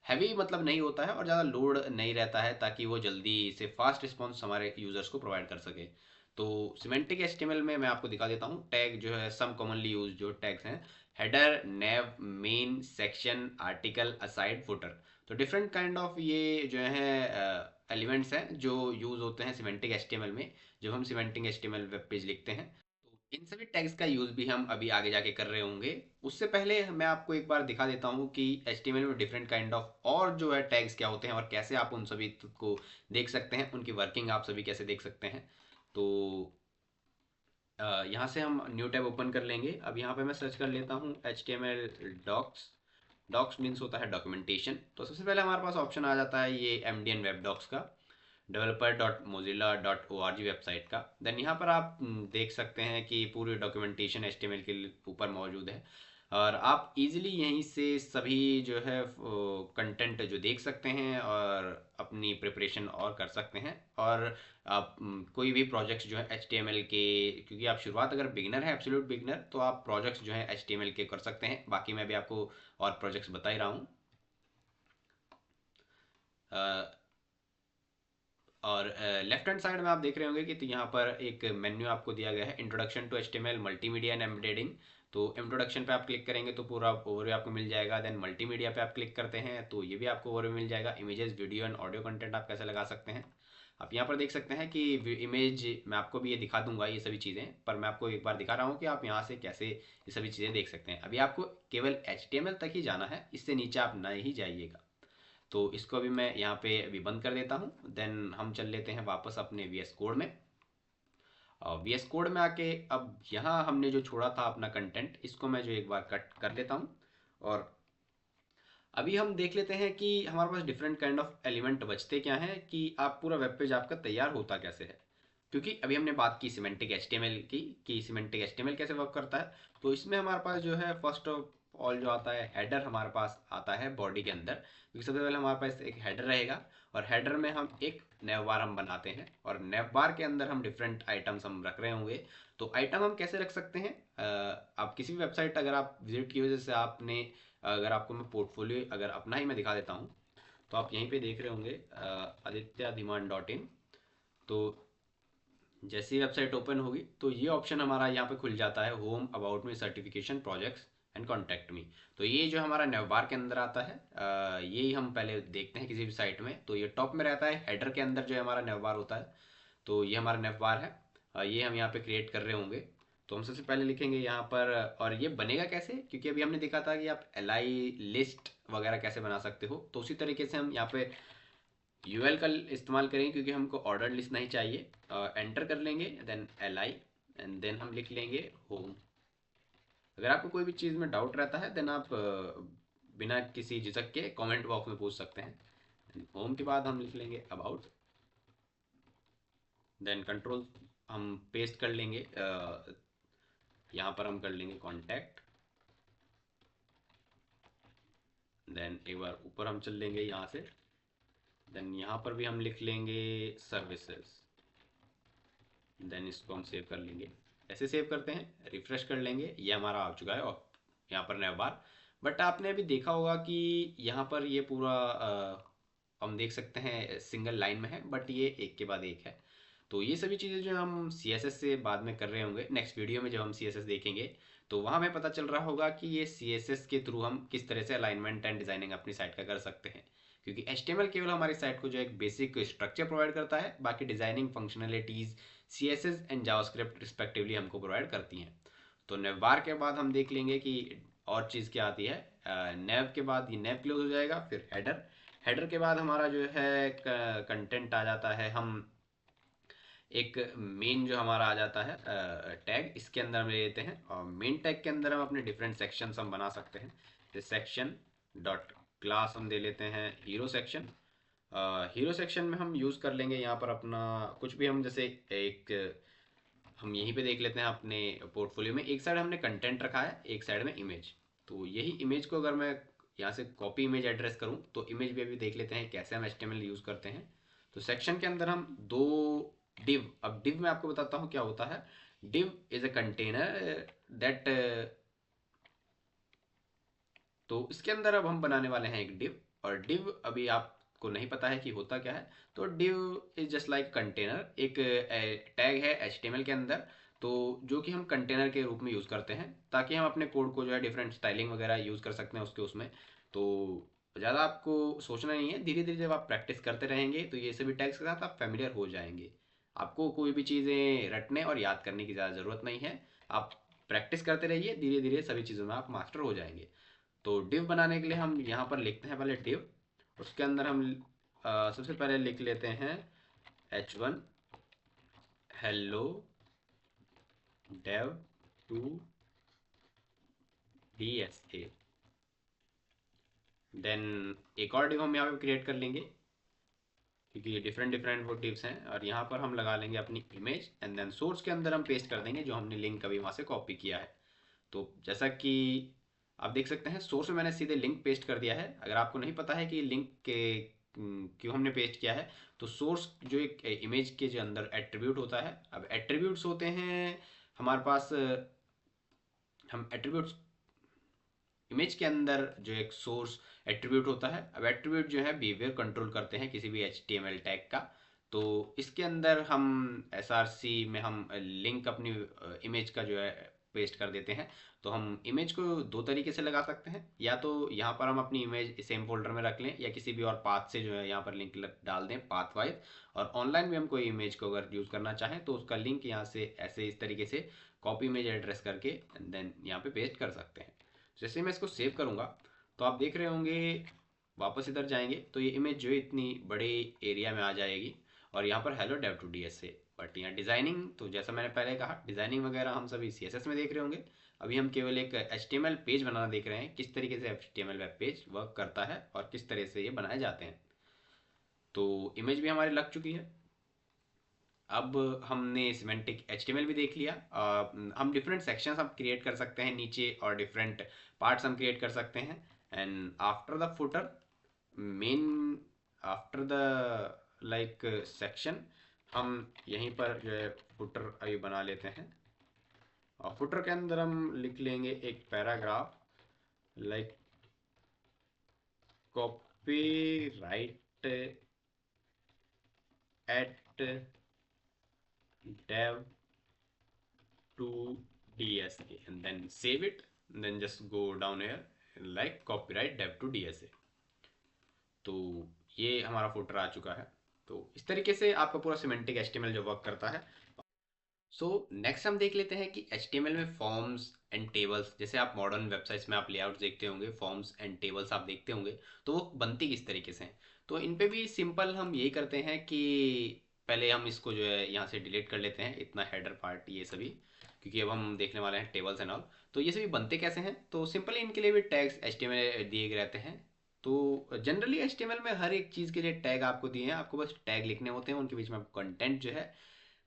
Speaker 1: हैवी मतलब नहीं होता है और ज़्यादा लोड नहीं रहता है, ताकि वो जल्दी से फास्ट रिस्पॉन्स हमारे यूज़र्स को प्रोवाइड कर सके। तो सिमेंटिक HTML में मैं आपको दिखा देता हूँ टैग जो है सम कॉमनली यूज जो टैग्स हैं, header nav main section article aside footer. तो डिफरेंट काइंड ऑफ ये जो है एलिमेंट्स हैं जो यूज़ होते हैं सिमेंटिक HTML में जब हम सिमेंटिक HTML वेब पेज लिखते हैं। तो इन सभी टैग्स का यूज़ भी हम अभी आगे जाके कर रहे होंगे। उससे पहले मैं आपको एक बार दिखा देता हूँ कि HTML में डिफरेंट काइंड ऑफ और जो है टैग्स क्या होते हैं और कैसे आप उन सभी को देख सकते हैं, उनकी वर्किंग आप सभी कैसे देख सकते हैं। तो यहाँ से हम न्यू टैब ओपन कर लेंगे। अब यहाँ पे मैं सर्च कर लेता हूँ HTML डॉक्स। डॉक्स मीन्स होता है डॉक्यूमेंटेशन। तो सबसे पहले हमारे पास ऑप्शन आ जाता है ये MDN वेब डॉक्स का, developer.mozilla.org वेबसाइट का। देन यहाँ पर आप देख सकते हैं कि पूरी डॉक्यूमेंटेशन HTML के ऊपर मौजूद है। और आप इजीली यहीं से सभी जो है कंटेंट जो देख सकते हैं और अपनी प्रिपरेशन और कर सकते हैं। और आप कोई भी प्रोजेक्ट्स जो है HTML के, क्योंकि आप शुरुआत अगर बिगिनर है, एब्सोल्यूट बिगिनर, तो आप प्रोजेक्ट्स जो है HTML के कर सकते हैं। बाकी मैं भी आपको और प्रोजेक्ट्स बता ही रहा हूँ। और लेफ्ट हैंड साइड में आप देख रहे होंगे कि तो यहाँ पर एक मेन्यू आपको दिया गया है, introduction to HTML multimedia and embedding. तो इंट्रोडक्शन पे आप क्लिक करेंगे तो पूरा ओवरव्यू आपको मिल जाएगा। देन मल्टीमीडिया पे आप क्लिक करते हैं तो ये भी आपको ओवरव्यू मिल जाएगा, images video and audio content आप कैसे लगा सकते हैं। आप यहाँ पर देख सकते हैं कि इमेज, मैं आपको भी ये दिखा दूंगा ये सभी चीज़ें, पर मैं आपको एक बार दिखा रहा हूँ कि आप यहाँ से कैसे ये सभी चीज़ें देख सकते हैं। अभी आपको केवल HTML तक ही जाना है, इससे नीचे आप नहीं जाइएगा। तो इसको भी मैं यहाँ पे अभी बंद कर देता हूँ। देन हम चल लेते हैं वापस अपने VS कोड में। और VS कोड में आके अब यहाँ हमने जो छोड़ा था अपना कंटेंट, इसको मैं जो एक बार कट कर लेता हूँ। और अभी हम देख लेते हैं कि हमारे पास डिफरेंट काइंड ऑफ एलिमेंट बचते क्या हैं, कि आप पूरा वेब पेज आपका तैयार होता कैसे है। क्योंकि अभी हमने बात की सिमेंटिक HTML की, कि सिमेंटिक HTML कैसे वर्क करता है। तो इसमें हमारे पास जो है फर्स्ट ऑफ ऑल जो आता है हेडर, हमारे पास आता है बॉडी के अंदर। क्योंकि सबसे पहले हमारे पास एक हेडर रहेगा, और हेडर में हम एक नेव बार हम बनाते हैं, और नेव बार के अंदर हम डिफरेंट आइटम्स हम रख रहे होंगे। तो आइटम हम कैसे रख सकते हैं, आप किसी भी वेबसाइट अगर आप विजिट की हो, जैसे आपने, अगर आपको मैं पोर्टफोलियो अगर अपना ही मैं दिखा देता हूँ, तो आप यहीं पे देख रहे होंगे adityadhiman.in। तो जैसी वेबसाइट ओपन होगी तो ये ऑप्शन हमारा यहाँ पे खुल जाता है, home, about me, certification, projects and contact me. तो ये जो हमारा नवबार के अंदर आता है, यही हम पहले देखते हैं किसी भी साइट में। तो ये टॉप में रहता है, हेडर के अंदर जो है हमारा नवबार होता है। तो ये हमारा नवबार है, ये हम यहाँ पे क्रिएट कर रहे होंगे। तो हम सबसे पहले लिखेंगे यहाँ पर, और ये बनेगा कैसे, क्योंकि अभी हमने देखा था कि आप LI लिस्ट वगैरह कैसे बना सकते हो। तो उसी तरीके से हम यहाँ पे UL का इस्तेमाल करेंगे, क्योंकि हमको ऑर्डर लिस्ट नहीं चाहिए। एंटर कर लेंगे, देन LI, एंड देन हम लिख लेंगे होम। अगर आपको कोई भी चीज़ में डाउट रहता है, देन आप बिना किसी झिझक के कमेंट बॉक्स में पूछ सकते हैं। होम के बाद हम लिख लेंगे अबाउट, देन कंट्रोल हम पेस्ट कर लेंगे, यहाँ पर हम कर लेंगे कॉन्टैक्ट। देन एक बार ऊपर हम चल लेंगे यहाँ से, देन यहाँ पर भी हम लिख लेंगे सर्विसेज। देन इसको हम सेव कर लेंगे। ऐसे सेव करते हैं, रिफ्रेश कर लेंगे, ये हमारा आ चुका है और यहाँ पर नया बार। बट आपने अभी देखा होगा कि यहाँ पर ये पूरा हम देख सकते हैं सिंगल लाइन में है, बट ये एक के बाद एक है। तो ये सभी चीज़ें जो हम CSS से बाद में कर रहे होंगे, नेक्स्ट वीडियो में जब हम CSS देखेंगे, तो वहाँ हमें पता चल रहा होगा कि ये CSS के थ्रू हम किस तरह से अलाइनमेंट एंड डिजाइनिंग अपनी साइट का कर सकते हैं। क्योंकि HTML केवल हमारी साइट को जो एक बेसिक स्ट्रक्चर प्रोवाइड करता है, बाकी designing functionalities CSS and JavaScript respectively हमको प्रोवाइड करती हैं। तो नेवबार के बाद हम देख लेंगे कि और चीज़ क्या आती है। नेव के बाद ये नेव क्लोज हो जाएगा, फिर हेडर। हेडर के बाद हमारा जो है कंटेंट आ जाता है, हम एक मेन जो हमारा आ जाता है टैग, इसके अंदर हम ले लेते हैं। और मेन टैग के अंदर हम अपने डिफरेंट सेक्शंस हम बना सकते हैं। जैसे सेक्शन डॉट क्लास हम दे लेते हैं हीरो सेक्शन। हीरो सेक्शन में हम यूज़ कर लेंगे यहाँ पर अपना कुछ भी, हम जैसे एक, हम यहीं पे देख लेते हैं अपने पोर्टफोलियो में, एक साइड हमने कंटेंट रखा है, एक साइड में इमेज। तो यही इमेज को अगर मैं यहाँ से कॉपी इमेज एड्रेस करूँ, तो इमेज भी अभी देख लेते हैं कैसे हम HTML यूज़ करते हैं। तो सेक्शन के अंदर हम दो डिव, अब डिव में आपको बताता हूँ क्या होता है। Div is a container that, तो इसके अंदर अब हम बनाने वाले हैं एक डिव। और डिव अभी आपको नहीं पता है कि होता क्या है। तो div is just like container, एक टैग है HTML के अंदर, तो जो कि हम कंटेनर के रूप में यूज़ करते हैं, ताकि हम अपने कोड को जो है डिफरेंट स्टाइलिंग वगैरह यूज़ कर सकते हैं उसके उसमें। तो ज़्यादा आपको सोचना नहीं है, धीरे धीरे जब आप प्रैक्टिस करते रहेंगे तो ये सभी टैग्स के साथ आप फेमिलियर हो जाएंगे। आपको कोई भी चीज़ें रटने और याद करने की ज़्यादा ज़रूरत नहीं है। आप प्रैक्टिस करते रहिए, धीरे धीरे सभी चीज़ों में आप मास्टर हो जाएंगे। तो डिव बनाने के लिए हम यहाँ पर लिखते हैं पहले डिव। उसके अंदर हम सबसे पहले लिख लेते हैं H1 hello dev to DSA। Then एक और डिव हम यहाँ पे क्रिएट कर लेंगे, क्योंकि ये डिफरेंट डिफरेंट वो डिव्स हैं। और यहाँ पर हम लगा लेंगे अपनी इमेज, एंड देन सोर्स के अंदर हम पेस्ट कर देंगे जो हमने लिंक अभी वहाँ से कॉपी किया है। तो जैसा कि आप देख सकते हैं सोर्स में मैंने सीधे लिंक पेस्ट कर दिया है। अगर आपको नहीं पता है कि लिंक के क्यों हमने पेस्ट किया है, तो सोर्स जो एक इमेज के जो अंदर एट्रीब्यूट होता है, अब एट्रीब्यूट्स होते हैं हमारे पास, हम एट्रीब्यूट्स इमेज के अंदर जो एक सोर्स एट्रीब्यूट होता है। अब एट्रीब्यूट जो है बिहेवियर कंट्रोल करते हैं किसी भी HTML टैग का। तो इसके अंदर हम SRC में हम लिंक अपनी इमेज का जो है पेस्ट कर देते हैं। तो हम इमेज को दो तरीके से लगा सकते हैं, या तो यहाँ पर हम अपनी इमेज सेम फोल्डर में रख लें, या किसी भी और पाथ से जो है यहाँ पर लिंक डाल दें पाथ वाइज। और ऑनलाइन भी हम कोई इमेज को अगर यूज़ करना चाहें तो उसका लिंक यहाँ से ऐसे इस तरीके से कॉपी इमेज एड्रेस करके देन यहाँ पे पेस्ट कर सकते हैं। जैसे मैं इसको सेव करूँगा तो आप देख रहे होंगे, वापस इधर जाएंगे तो ये इमेज जो है इतनी बड़े एरिया में आ जाएगी, और यहाँ पर hello dev to D S से। बट यहाँ डिज़ाइनिंग तो जैसा मैंने पहले कहा, डिज़ाइनिंग वगैरह हम सभी CSS में देख रहे होंगे। अभी हम केवल एक HTML पेज बनाना देख रहे हैं, किस तरीके से HTML वेब पेज वर्क करता है और किस तरह से ये बनाए जाते हैं। तो इमेज भी हमारी लग चुकी है। अब हमने सिमेंटिक HTML भी देख लिया। हम डिफरेंट सेक्शंस हम क्रिएट कर सकते हैं नीचे, और डिफरेंट पार्ट्स हम क्रिएट कर सकते हैं। And after the footer main, after the like section, हम यहीं पर जो है फुटर अभी बना लेते हैं। और फुटर के अंदर हम लिख लेंगे एक paragraph like copyright at dev to DSA, and then save it, and then just go down here like copyright dev to DSA। तो ये हमारा फुटर आ चुका है। तो इस तरीके से आपका पूरा सिमेंटिक HTML जो वर्क करता है। सो नेक्स्ट हम देख लेते हैं कि HTML में फॉर्म्स एंड टेबल्स, जैसे आप मॉडर्न वेबसाइट्स में आप लेआउट देखते होंगे, फॉर्म्स एंड टेबल्स आप देखते होंगे, तो वो बनती किस तरीके से हैं। तो इन पे भी सिंपल हम यही करते हैं कि पहले हम इसको जो है यहाँ से डिलीट कर लेते हैं, इतना हेडर पार्ट ये सभी, क्योंकि अब हम देखने वाले हैं टेबल्स एंड ऑल। तो ये सभी बनते कैसे हैं, तो सिंपली इनके लिए भी टैग्स HTML दिए गए रहते हैं। तो जनरली HTML में हर एक चीज़ के लिए टैग आपको दिए हैं, आपको बस टैग लिखने होते हैं, उनके बीच में कंटेंट जो है,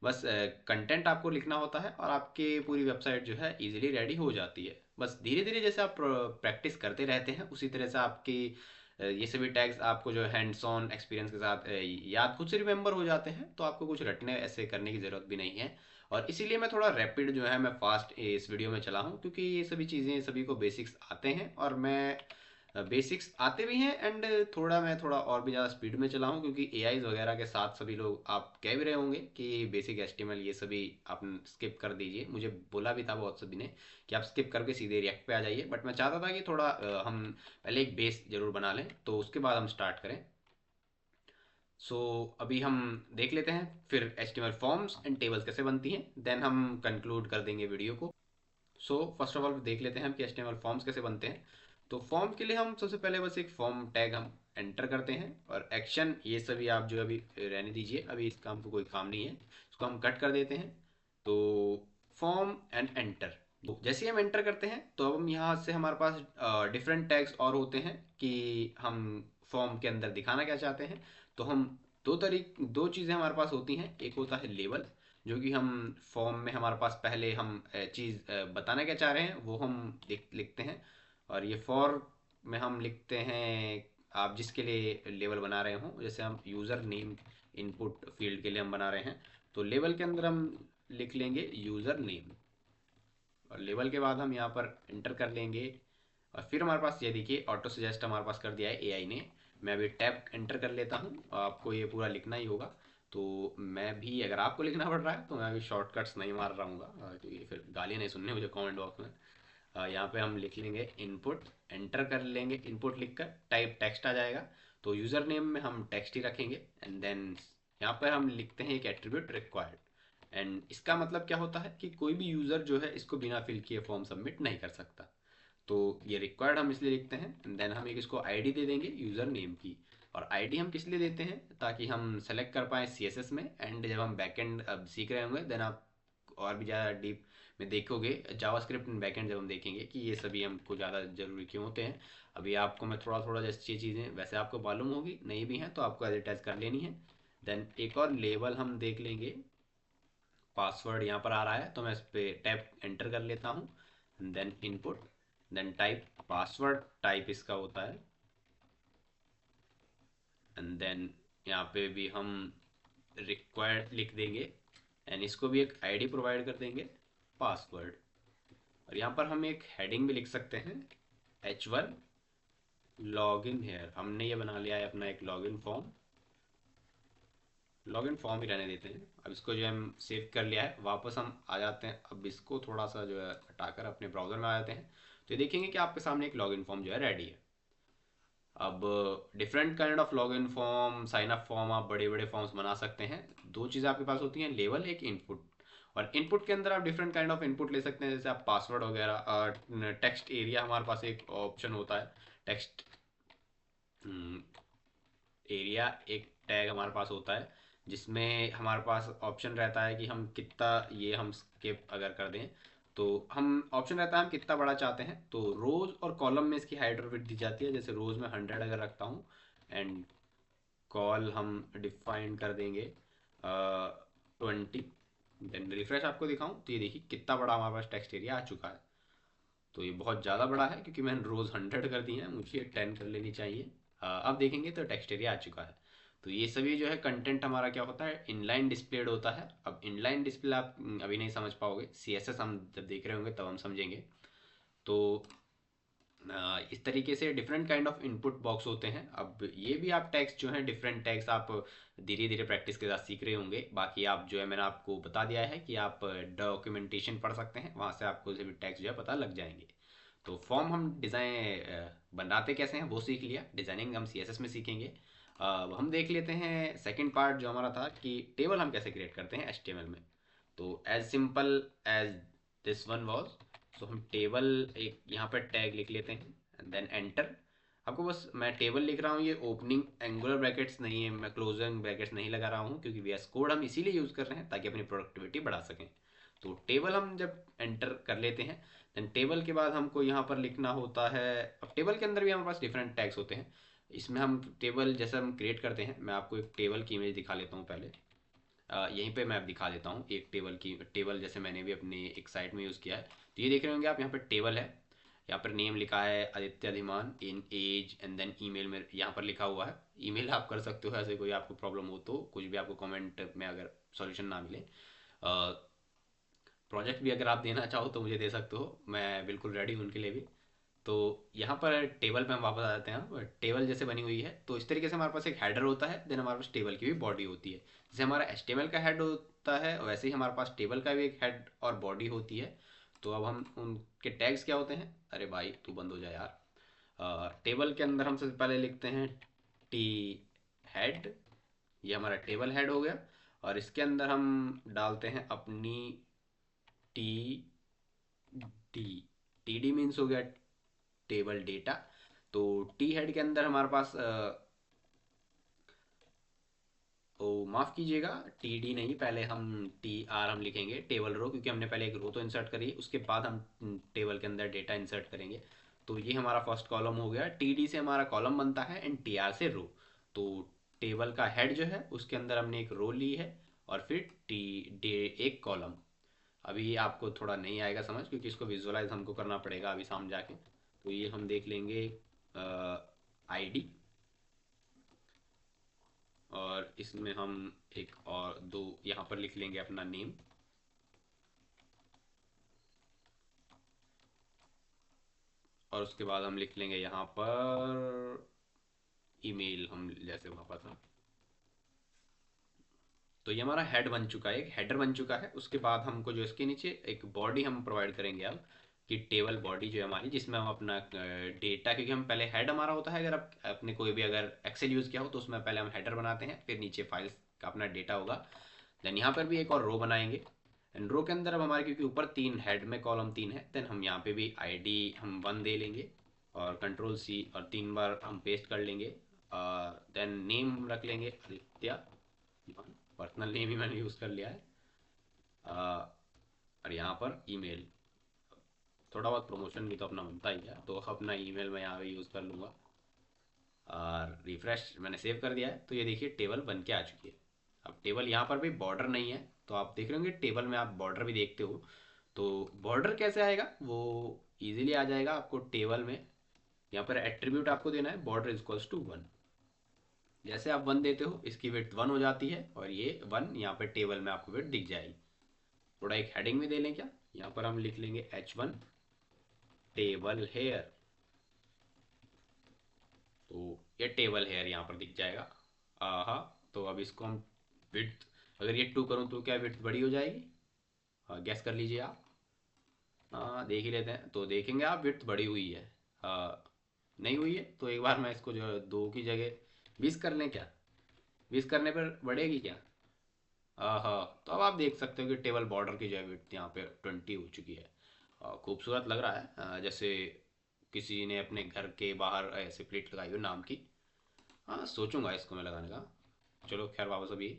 Speaker 1: बस कंटेंट आपको लिखना होता है, और आपकी पूरी वेबसाइट जो है इजीली रेडी हो जाती है। बस धीरे धीरे जैसे आप प्रैक्टिस करते रहते हैं, उसी तरह से आपकी ये सभी टैग्स आपको जो हैंड्स ऑन एक्सपीरियंस के साथ याद खुद से रिमेंबर हो जाते हैं। तो आपको कुछ रटने ऐसे करने की ज़रूरत भी नहीं है। और इसीलिए मैं थोड़ा रैपिड जो है, मैं फास्ट इस वीडियो में चला हूँ, क्योंकि ये सभी चीज़ें सभी को बेसिक्स आते हैं, और मैं बेसिक्स आते भी हैं, एंड थोड़ा मैं थोड़ा और भी ज़्यादा स्पीड में चला हूँ, क्योंकि AIs वगैरह के साथ सभी लोग आप कह भी रहे होंगे कि बेसिक HTML ये सभी आप स्किप कर दीजिए। मुझे बोला भी था बहुत सभी ने कि आप स्किप करके सीधे रिएक्ट पे आ जाइए, बट मैं चाहता था कि थोड़ा हम पहले एक बेस जरूर बना लें, तो उसके बाद हम स्टार्ट करें। सो अभी हम देख लेते हैं फिर HTML फॉर्म्स एंड टेबल्स कैसे बनती हैं, देन हम कंक्लूड कर देंगे वीडियो को। सो फर्स्ट ऑफ ऑल देख लेते हैं हम कि HTML फॉर्म्स कैसे बनते हैं। तो फॉर्म के लिए हम सबसे पहले बस एक फॉर्म टैग हम एंटर करते हैं, और एक्शन ये सभी आप जो अभी रहने दीजिए, अभी इसका हमको कोई काम नहीं है, इसको हम कट कर देते हैं। तो फॉर्म एंड एंटर, जैसे ही हम एंटर करते हैं तो अब हम यहाँ से हमारे पास डिफरेंट टैग्स और होते हैं कि हम फॉर्म के अंदर दिखाना क्या चाहते हैं। तो हम दो चीज़ें हमारे पास होती हैं, एक होता है लेबल, जो कि हम फॉर्म में हमारे पास पहले हम चीज़ बताना क्या चाह रहे हैं वो हम लिखते हैं। और ये फॉर में हम लिखते हैं आप जिसके लिए लेबल बना रहे हो, जैसे हम यूज़र नेम इनपुट फील्ड के लिए हम बना रहे हैं, तो लेबल के अंदर हम लिख लेंगे यूज़र नेम, और लेबल के बाद हम यहाँ पर एंटर कर लेंगे। और फिर हमारे पास ये देखिए ऑटो सजेस्ट हमारे पास कर दिया है AI ने। मैं अभी टैब एंटर कर लेता हूँ, आपको ये पूरा लिखना ही होगा। तो मैं भी, अगर आपको लिखना पड़ रहा है तो मैं भी शॉर्टकट्स नहीं मार रहा हूँ, क्योंकि फिर गाली नहीं सुननी मुझे कमेंट बॉक्स में। यहाँ पे हम लिख लेंगे इनपुट, एंटर कर लेंगे, इनपुट लिखकर टाइप टेक्स्ट आ जाएगा। तो यूज़र नेम में हम टेक्स्ट ही रखेंगे, एंड देन यहाँ पर हम लिखते हैं एक एट्रीब्यूट रिक्वायर्ड। एंड इसका मतलब क्या होता है कि कोई भी यूज़र जो है इसको बिना फिल किए फॉर्म सबमिट नहीं कर सकता। तो ये रिक्वायर्ड हम इसलिए लिखते हैं, एंड देन हम एक इसको आईडी दे देंगे यूज़र नेम की। और आईडी हम किस लिए देते हैं, ताकि हम सेलेक्ट कर पाएँ CSS में, एंड जब हम बैकएंड अब सीख रहे होंगे देन आप और भी ज़्यादा डीप में देखोगे जावास्क्रिप्ट एंड बैकएंड, जब हम देखेंगे कि ये सभी हमको ज़्यादा ज़रूरी क्यों होते हैं। अभी आपको मैं थोड़ा थोड़ा जैसे ये चीज़ें वैसे आपको मालूम होगी, नहीं भी हैं तो आपको एज इट एज कर लेनी है। देन एक और लेबल हम देख लेंगे, पासवर्ड यहाँ पर आ रहा है तो मैं इस पर टैप एंटर कर लेता हूँ, then input, then type password type इसका होता है, एंड देन यहाँ पे भी हम रिक्वायर्ड लिख देंगे, एंड इसको भी एक आईडी प्रोवाइड कर देंगे, पासवर्ड। और यहाँ पर हम एक हेडिंग भी लिख सकते हैं, H1 लॉग इन हेयर। हमने ये बना लिया है अपना एक लॉगिन फॉर्म, लॉगिन फॉर्म ही रहने देते हैं। अब इसको जो है हम सेव कर लिया है, वापस हम आ जाते हैं। अब इसको थोड़ा सा जो है हटाकर अपने ब्राउजर में आ जाते हैं, तो ये देखेंगे कि आपके सामने एक लॉगिन फॉर्म जो है रेडी है। अब different kind of login form, sign up form, आप बड़े बड़े फॉर्म्स बना सकते हैं। दो चीज़ें आपके पास होती हैं, लेवल एक इनपुट। और इनपुट के अंदर आप डिफरेंट काइंड ऑफ इनपुट ले सकते हैं, जैसे आप पासवर्ड वगैरह। टेक्स्ट एरिया हमारे पास एक ऑप्शन होता है, टेक्स्ट एरिया एक टैग हमारे पास होता है, जिसमें हमारे पास ऑप्शन रहता है कि हम कितना, ये हम स्किप अगर कर दें तो हम ऑप्शन रहता है हम कितना बड़ा चाहते हैं। तो रोज और कॉलम में इसकी हाइट और विड्थ दी जाती है। जैसे रोज में 100 अगर रखता हूँ, एंड कॉल हम डिफाइन कर देंगे 20। देन रिफ्रेश आपको दिखाऊं तो ये देखिए कितना बड़ा हमारे पास टेक्स्ट एरिया आ चुका है। तो ये बहुत ज़्यादा बड़ा है, क्योंकि मैंने रोज़ 100 कर दी है, मुझे 10 कर लेनी चाहिए। अब देखेंगे तो टेक्स्ट एरिया आ चुका है। तो ये सभी जो है कंटेंट हमारा क्या होता है, इनलाइन डिस्प्लेड होता है। अब इनलाइन डिस्प्ले आप अभी नहीं समझ पाओगे, CSS हम जब देख रहे होंगे तब हम समझेंगे। तो इस तरीके से different kind of input box होते हैं। अब ये भी आप टैग्स जो हैं, डिफरेंट टैग्स आप धीरे धीरे प्रैक्टिस के साथ सीख रहे होंगे। बाकी आप जो है मैंने आपको बता दिया है कि आप डॉक्यूमेंटेशन पढ़ सकते हैं, वहाँ से आपको सभी टैग्स जो है पता लग जाएंगे। तो फॉर्म हम डिज़ाइन बनाते कैसे हैं वो सीख लिया, डिज़ाइनिंग हम CSS में सीखेंगे। अब हम देख लेते हैं सेकंड पार्ट जो हमारा था, कि टेबल हम कैसे क्रिएट करते हैं HTML में। तो as simple as this one was, so हम टेबल एक यहाँ पर टैग लिख लेते हैं, एंड देन एंटर। आपको बस, मैं टेबल लिख रहा हूँ, ये ओपनिंग एंगुलर ब्रैकेट्स नहीं है, मैं क्लोजिंग ब्रैकेट्स नहीं लगा रहा हूँ, क्योंकि VS कोड हम इसीलिए यूज़ कर रहे हैं ताकि अपनी प्रोडक्टिविटी बढ़ा सकें। तो टेबल हम जब एंटर कर लेते हैं, देन टेबल के बाद हमको यहाँ पर लिखना होता है। अब टेबल के अंदर भी हमारे पास डिफरेंट टैग्स होते हैं। इसमें हम टेबल जैसे हम क्रिएट करते हैं, मैं आपको एक टेबल की इमेज दिखा लेता हूँ पहले। यहीं पे मैं अब दिखा देता हूँ एक टेबल की, टेबल जैसे मैंने भी अपने एक साइट में यूज़ किया है। तो ये देख रहे होंगे आप, यहाँ पर टेबल है, यहाँ पर नेम लिखा है आदित्य अधिमान, इन एज, एंड देन ईमेल में यहाँ पर लिखा हुआ है। ईमेल आप कर सकते हो, ऐसे कोई आपको प्रॉब्लम हो तो, कुछ भी आपको कमेंट में अगर सॉल्यूशन ना मिले। प्रोजेक्ट भी अगर आप देना चाहो तो मुझे दे सकते हो, मैं बिल्कुल रेडी हूँ उनके लिए भी। तो यहाँ पर टेबल पे हम वापस आ जाते हैं। टेबल जैसे बनी हुई है, तो इस तरीके से हमारे पास एक हेडर होता है, देन हमारे पास टेबल की भी बॉडी होती है। जैसे हमारा HTML का हेड होता है, वैसे ही हमारे पास टेबल का भी एक हेड और बॉडी होती है। तो अब हम उनके टैग्स क्या होते हैं, अरे भाई तू बंद हो जाए यार। टेबल के अंदर हम सबसे पहले लिखते हैं टी हेड, ये हमारा टेबल हेड हो गया। और इसके अंदर हम डालते हैं अपनी टी डी, TD मीन्स हो गया टेबल डेटा। तो टी हेड के अंदर हमारे पास ओ माफ़ कीजिएगा, TD नहीं, पहले हम TR हम लिखेंगे, टेबल रो, क्योंकि हमने पहले एक रो तो इंसर्ट करी, उसके बाद हम टेबल के अंदर डेटा इंसर्ट करेंगे। तो ये हमारा फर्स्ट कॉलम हो गया, TD से हमारा कॉलम बनता है, एंड TR से रो। तो टेबल का हेड जो है उसके अंदर हमने एक रो ली है, और फिर टी डे एक कॉलम। अभी आपको थोड़ा नहीं आएगा समझ, क्योंकि इसको विजुअलाइज हमको करना पड़ेगा अभी सामने जाके। तो ये हम देख लेंगे ID, और इसमें हम एक और दो यहाँ पर लिख लेंगे अपना नेम। और उसके बाद हम लिख लेंगे यहाँ पर ईमेल, हम जैसे वहाँ पर था। तो ये हमारा हेड बन चुका है, एक हेडर बन चुका है। उसके बाद हमको जो इसके नीचे एक बॉडी हम प्रोवाइड करेंगे अब, कि टेबल बॉडी जो है हमारी, जिसमें हम अपना डेटा, क्योंकि हम पहले हेड हमारा होता है, अगर आप अपने कोई भी अगर एक्सेल यूज़ किया हो तो उसमें पहले हम हेडर बनाते हैं, फिर नीचे फाइल्स का अपना डेटा होगा। देन यहाँ पर भी एक और रो बनाएंगे, एंड रो के अंदर अब हमारे, क्योंकि ऊपर 3 हेड में कॉलम 3 है, देन हम यहाँ पे भी ID हम 1 दे लेंगे, और Ctrl+C और 3 बार हम पेस्ट कर लेंगे। देन नेम रख लेंगे आदित्य, पर्सनल नेम ही मैंने यूज़ कर लिया है। और यहाँ पर ईमेल, थोड़ा बहुत प्रमोशन भी तो अपना बनता ही है, तो अपना ईमेल मैं यहाँ पे यूज़ कर लूँगा। और रिफ्रेश मैंने सेव कर दिया है, तो ये देखिए टेबल बन के आ चुकी है। अब टेबल यहाँ पर भी बॉर्डर नहीं है, तो आप देख रहे होंगे टेबल में आप बॉर्डर भी देखते हो। तो बॉर्डर कैसे आएगा वो इजीली आ जाएगा आपको टेबल में। यहाँ पर एट्रीब्यूट आपको देना है बॉर्डर इज इक्वल्स टू 1। जैसे आप 1 देते हो इसकी विड्थ 1 हो जाती है और ये 1 यहाँ पे टेबल में आपको विड्थ दिख जाएगी। थोड़ा एक हेडिंग में दे लें क्या, यहाँ पर हम लिख लेंगे H1 टेबल हेयर। तो ये टेबल हेयर यहाँ पर दिख जाएगा। हाँ, तो अब इसको हम विड्थ, अगर ये 2 करूँ तो क्या विड्थ बड़ी हो जाएगी? हाँ, गैस कर लीजिए आप। हाँ, देख ही लेते हैं तो देखेंगे आप विड्थ बड़ी हुई है। हाँ, नहीं हुई है तो एक बार मैं इसको जो है 2 की जगह 20 कर लें क्या? 20 करने पर बढ़ेगी क्या? हाँ हाँ, तो अब आप देख सकते हो कि टेबल बॉर्डर की जो है विड्थ यहाँ पे 20 हो चुकी है। खूबसूरत लग रहा है, जैसे किसी ने अपने घर के बाहर ऐसे प्लेट लगाई हो नाम की। हाँ, सोचूंगा इसको मैं लगाने का। चलो खैर, वापस अभी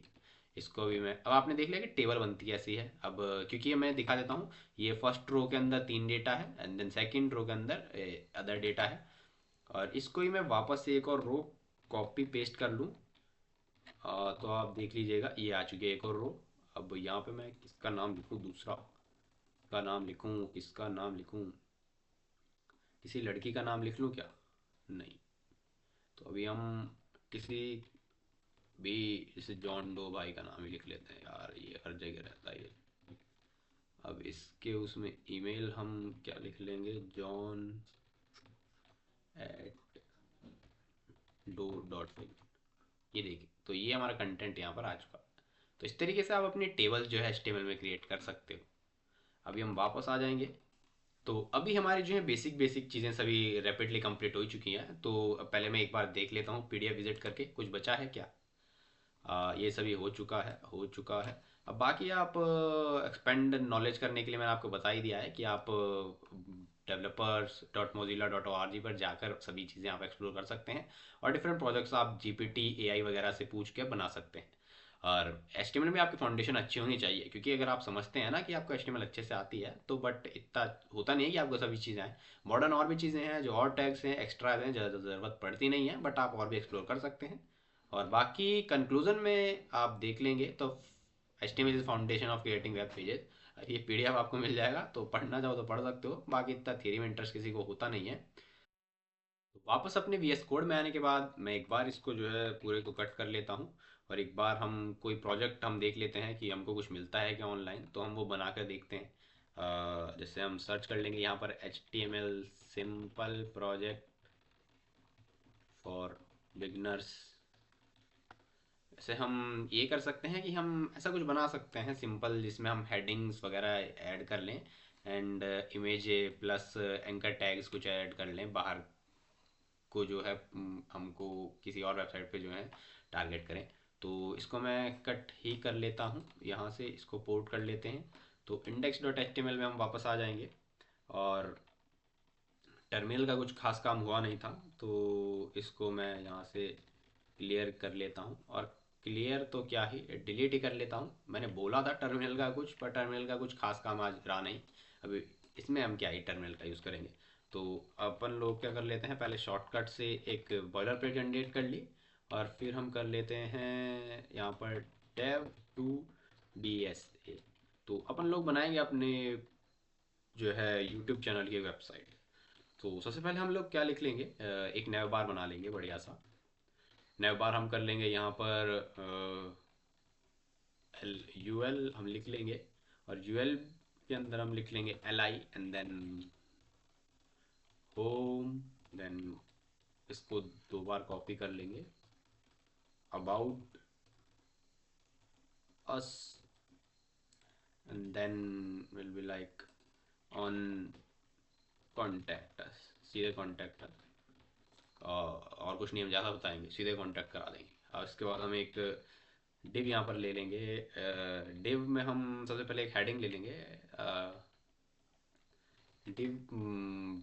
Speaker 1: इसको भी मैं, अब आपने देख लिया कि टेबल बनती कैसी है। अब क्योंकि ये मैं दिखा देता हूँ, ये फर्स्ट रो के अंदर 3 डेटा है एंड देन सेकंड रो के अंदर अदर डेटा है। और इसको ही मैं वापस से एक और रो कॉपी पेस्ट कर लूँ, तो आप देख लीजिएगा ये आ चुकी है एक और रो। अब यहाँ पे मैं किसका नाम लिखूँ, दूसरा का नाम लिखूँ, किसका नाम लिखूँ? किसी लड़की का नाम लिख लूँ क्या? नहीं, तो अभी हम किसी भी, जैसे जॉन डो भाई का नाम ही लिख लेते हैं यार, ये हर जगह रहता है ये। अब इसके उसमें ईमेल हम क्या लिख लेंगे, John at Doe dot in. ये देखिए, तो ये हमारा कंटेंट यहाँ पर आ चुका। तो इस तरीके से आप अपनी टेबल जो है HTML में क्रिएट कर सकते हो। अभी हम वापस आ जाएंगे। तो अभी हमारी जो है बेसिक बेसिक चीज़ें सभी रैपिडली कंप्लीट हो चुकी हैं। तो पहले मैं एक बार देख लेता हूँ PDF विजिट करके कुछ बचा है क्या। ये सभी हो चुका है, हो चुका है। अब बाकी आप एक्सपेंड नॉलेज करने के लिए मैंने आपको बता ही दिया है कि आप developers.mozilla.org पर जाकर सभी चीज़ें आप एक्सप्लोर कर सकते हैं और डिफरेंट प्रोजेक्ट्स आप GPT AI वगैरह से पूछ के बना सकते हैं। और HTML में आपकी फाउंडेशन अच्छी होनी चाहिए, क्योंकि अगर आप समझते हैं ना कि आपको HTML अच्छे से आती है तो बट इतना होता नहीं है कि आपको सभी चीज़ें आए। मॉडर्न और भी चीज़ें हैं जो और टैग्स हैं, एक्स्ट्रा हैं, ज़्यादा ज़रूरत पड़ती नहीं है, बट आप और भी एक्सप्लोर कर सकते हैं। और बाकी कंक्लूजन में आप देख लेंगे तो HTML is foundation of creating web pages, ये PDF आपको मिल जाएगा, तो पढ़ना चाहो तो पढ़ सकते हो। बाकी इतना थ्योरी में इंटरेस्ट किसी को होता नहीं है। तो वापस अपने VS कोड में आने के बाद मैं एक बार इसको जो है पूरे को कट कर लेता हूँ और एक बार हम कोई प्रोजेक्ट हम देख लेते हैं कि हमको कुछ मिलता है क्या ऑनलाइन, तो हम वो बना कर देखते हैं। जैसे हम सर्च कर लेंगे यहाँ पर HTML simple project for beginners. ऐसे हम ये कर सकते हैं कि हम ऐसा कुछ बना सकते हैं सिंपल, जिसमें हम हेडिंग्स वगैरह ऐड कर लें and image plus anchor tags कुछ ऐड कर लें बाहर को जो है, हमको किसी और वेबसाइट पे जो है टारगेट करें। तो इसको मैं कट ही कर लेता हूँ, यहाँ से इसको पोर्ट कर लेते हैं। तो index.html में हम वापस आ जाएंगे और टर्मिनल का कुछ खास काम हुआ नहीं था, तो इसको मैं यहाँ से क्लियर कर लेता हूँ। और क्लियर तो क्या ही, डिलीट ही कर लेता हूँ। मैंने बोला था टर्मिनल का कुछ, पर टर्मिनल का कुछ खास काम आज रहा नहीं। अभी इसमें हम क्या ही टर्मिनल का यूज़ करेंगे। तो अपन लोग क्या कर लेते हैं, पहले शॉर्टकट से एक बॉयलर प्लेट जनरेट कर ली और फिर हम कर लेते हैं यहाँ पर dev to DSA। तो अपन लोग बनाएंगे अपने जो है यूट्यूब चैनल की वेबसाइट। तो सबसे पहले हम लोग क्या लिख लेंगे, एक नया बार बना लेंगे बढ़िया सा। नया बार हम कर लेंगे यहाँ पर UL हम लिख लेंगे और UL के अंदर हम लिख लेंगे LI and then home. Then इसको 2 बार कॉपी कर लेंगे, about us and then will be like on contact us, सीधे कॉन्टैक्ट अस। और कुछ नहीं हम ज़्यादा बताएंगे, सीधे कांटेक्ट करा देंगे। और इसके बाद हम एक डिव यहाँ पर ले लेंगे। डिव में हम सबसे पहले एक हेडिंग ले लेंगे। डिव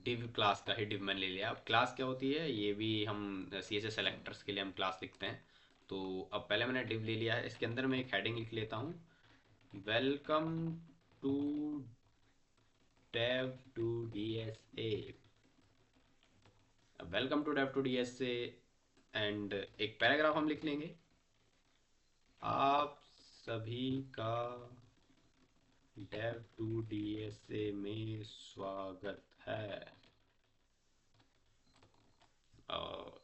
Speaker 1: डिव क्लास का ही डिव मैंने ले लिया। अब क्लास क्या होती है ये भी हम CSS सेलेक्टर्स के लिए हम क्लास लिखते हैं। तो अब पहले मैंने डिव ले लिया है, इसके अंदर मैं एक हेडिंग लिख लेता हूँ, welcome to dev to DSA। Welcome to dev to DSA and एक पैराग्राफ हम लिख लेंगे, आप सभी का डेव टू DSA में स्वागत है।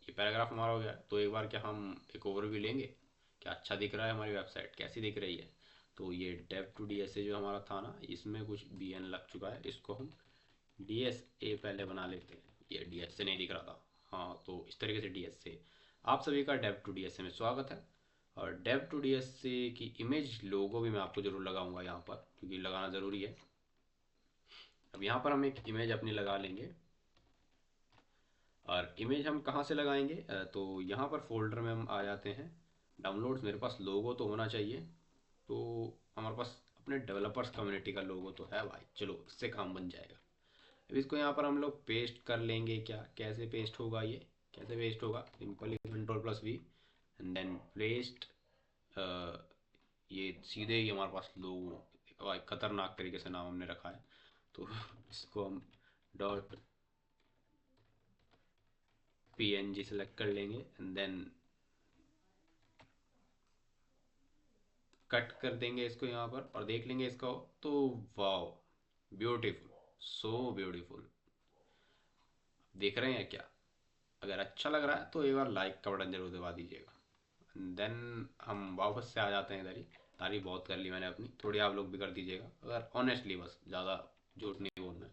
Speaker 1: ये पैराग्राफ हमारा हो गया। तो एक बार क्या हम एक ओवरव्यू लेंगे, क्या अच्छा दिख रहा है, हमारी वेबसाइट कैसी दिख रही है। तो ये dev to D S A जो हमारा था ना, इसमें कुछ बी एन लग चुका है, इसको हम डी एस ए पहले बना लेते हैं। ये डी एस ए नहीं दिख रहा था। हाँ, तो इस तरीके से डी एस ए। आप सभी का dev to D S A में स्वागत है। और dev to D S A की इमेज लोगो भी मैं आपको जरूर लगाऊंगा यहाँ पर, क्योंकि लगाना ज़रूरी है। अब यहाँ पर हम एक इमेज अपनी लगा लेंगे। और इमेज हम कहाँ से लगाएंगे, तो यहाँ पर फोल्डर में हम आ जाते हैं। डाउनलोड्स, मेरे पास लोगो तो होना चाहिए। तो हमारे पास अपने डेवलपर्स कम्युनिटी का लोगो तो है भाई, चलो इससे काम बन जाएगा। अब इसको यहाँ पर हम लोग पेस्ट कर लेंगे। क्या कैसे पेस्ट होगा, ये कैसे पेस्ट होगा, simply Ctrl+V and then paste. ये सीधे ही हमारे पास लोगो, खतरनाक तरीके से नाम हमने रखा है। तो इसको हम डॉट PNG सेलेक्ट कर लेंगे एंड देन कट कर देंगे इसको यहाँ पर और देख लेंगे इसको। तो वाओ, ब्यूटीफुल, सो ब्यूटीफुल। देख रहे हैं क्या? अगर अच्छा लग रहा है तो एक बार लाइक का बटन जरूर दबा दीजिएगा। देन हम वापस से आ जाते हैं इधर ही। तारीफ बहुत कर ली मैंने अपनी, थोड़ी आप लोग भी कर दीजिएगा अगर ऑनेस्टली, बस ज़्यादा झूठ नहीं बोलना है।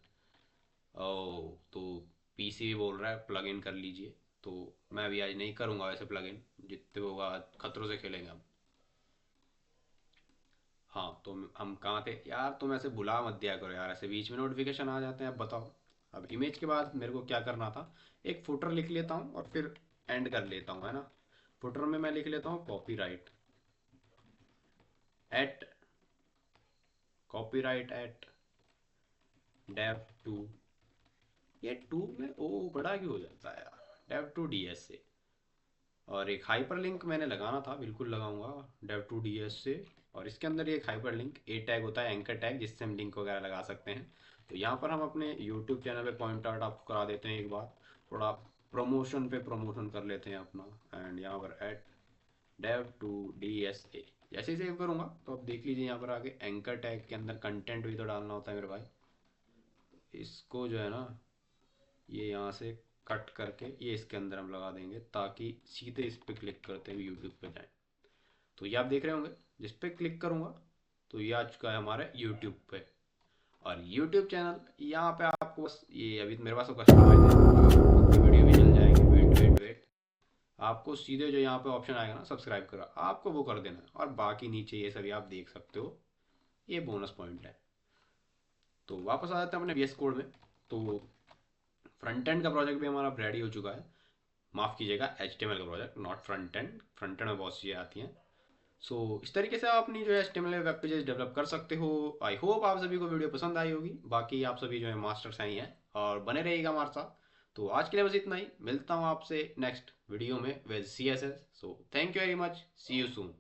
Speaker 1: ओ तो पीसी भी बोल रहा है प्लग इन कर लीजिए। तो मैं भी आज नहीं करूँगा वैसे प्लग इन, जितने होगा खतरों से खेलेंगे हम। हाँ, तो हम कहाँ थे यार, तुम ऐसे बुला मत दिया करो यार, ऐसे बीच में नोटिफिकेशन आ जाते हैं। अब बताओ। अब इमेज के बाद मेरे को क्या करना था, एक फुटर लिख लेता हूँ और फिर एंड कर लेता हूँ, है ना। फुटर में मैं लिख लेता हूँ copyright at, copyright at dev to. ये टू में ओ बड़ा क्यों हो जाता है यार, डेव टू डी एस से। और एक हाइपर लिंक मैंने लगाना था, बिल्कुल लगाऊंगा डेव टू डी एस से। और इसके अंदर एक हाइपर लिंक ए टैग होता है, एंकर टैग, जिससे हम लिंक वगैरह लगा सकते हैं। तो यहाँ पर हम अपने यूट्यूब चैनल पे पॉइंट आउट आपको करा देते हैं एक बार, थोड़ा प्रमोशन पे प्रमोशन कर लेते हैं अपना। एंड यहाँ पर at dev to D S A जैसे ही सेव करूँगा तो अब देख लीजिए यहाँ पर आगे एंकर टैग के अंदर कंटेंट भी तो डालना होता है मेरे भाई। इसको जो है ना, ये यहाँ से कट करके ये इसके अंदर हम लगा देंगे, ताकि सीधे इस पे क्लिक करते हुए यूट्यूब पे जाएं। तो ये आप देख रहे होंगे, जिस पे क्लिक करूँगा तो ये आ चुका है हमारे यूट्यूब पे। और यूट्यूब चैनल यहाँ पे आपको बस ये, अभी मेरे पास तो कस्टमाइज है, वीडियो भी चल जाएगी। वेट वेट वेट, आपको सीधे जो यहाँ पे ऑप्शन आएगा ना सब्सक्राइब करो, आपको वो कर देना है। और बाकी नीचे ये सभी आप देख सकते हो, ये बोनस पॉइंट है। तो वापस आ जाते हैं अपने VS कोड में। तो फ्रंट एंड का प्रोजेक्ट भी हमारा रेडी हो चुका है। माफ़ कीजिएगा, HTML का project, not front end. Front end में बहुत चीज़ें आती हैं। सो इस तरीके से आप अपनी जो है HTML वेब पेजेस डेवलप कर सकते हो। आई होप आप सभी को वीडियो पसंद आई होगी। बाकी आप सभी जो है मास्टर्स हैं ही हैं, और बने रहिएगा हमारे साथ। तो आज के लिए बस इतना ही, मिलता हूँ आपसे नेक्स्ट वीडियो में with CSS। So thank you very much, see you soon.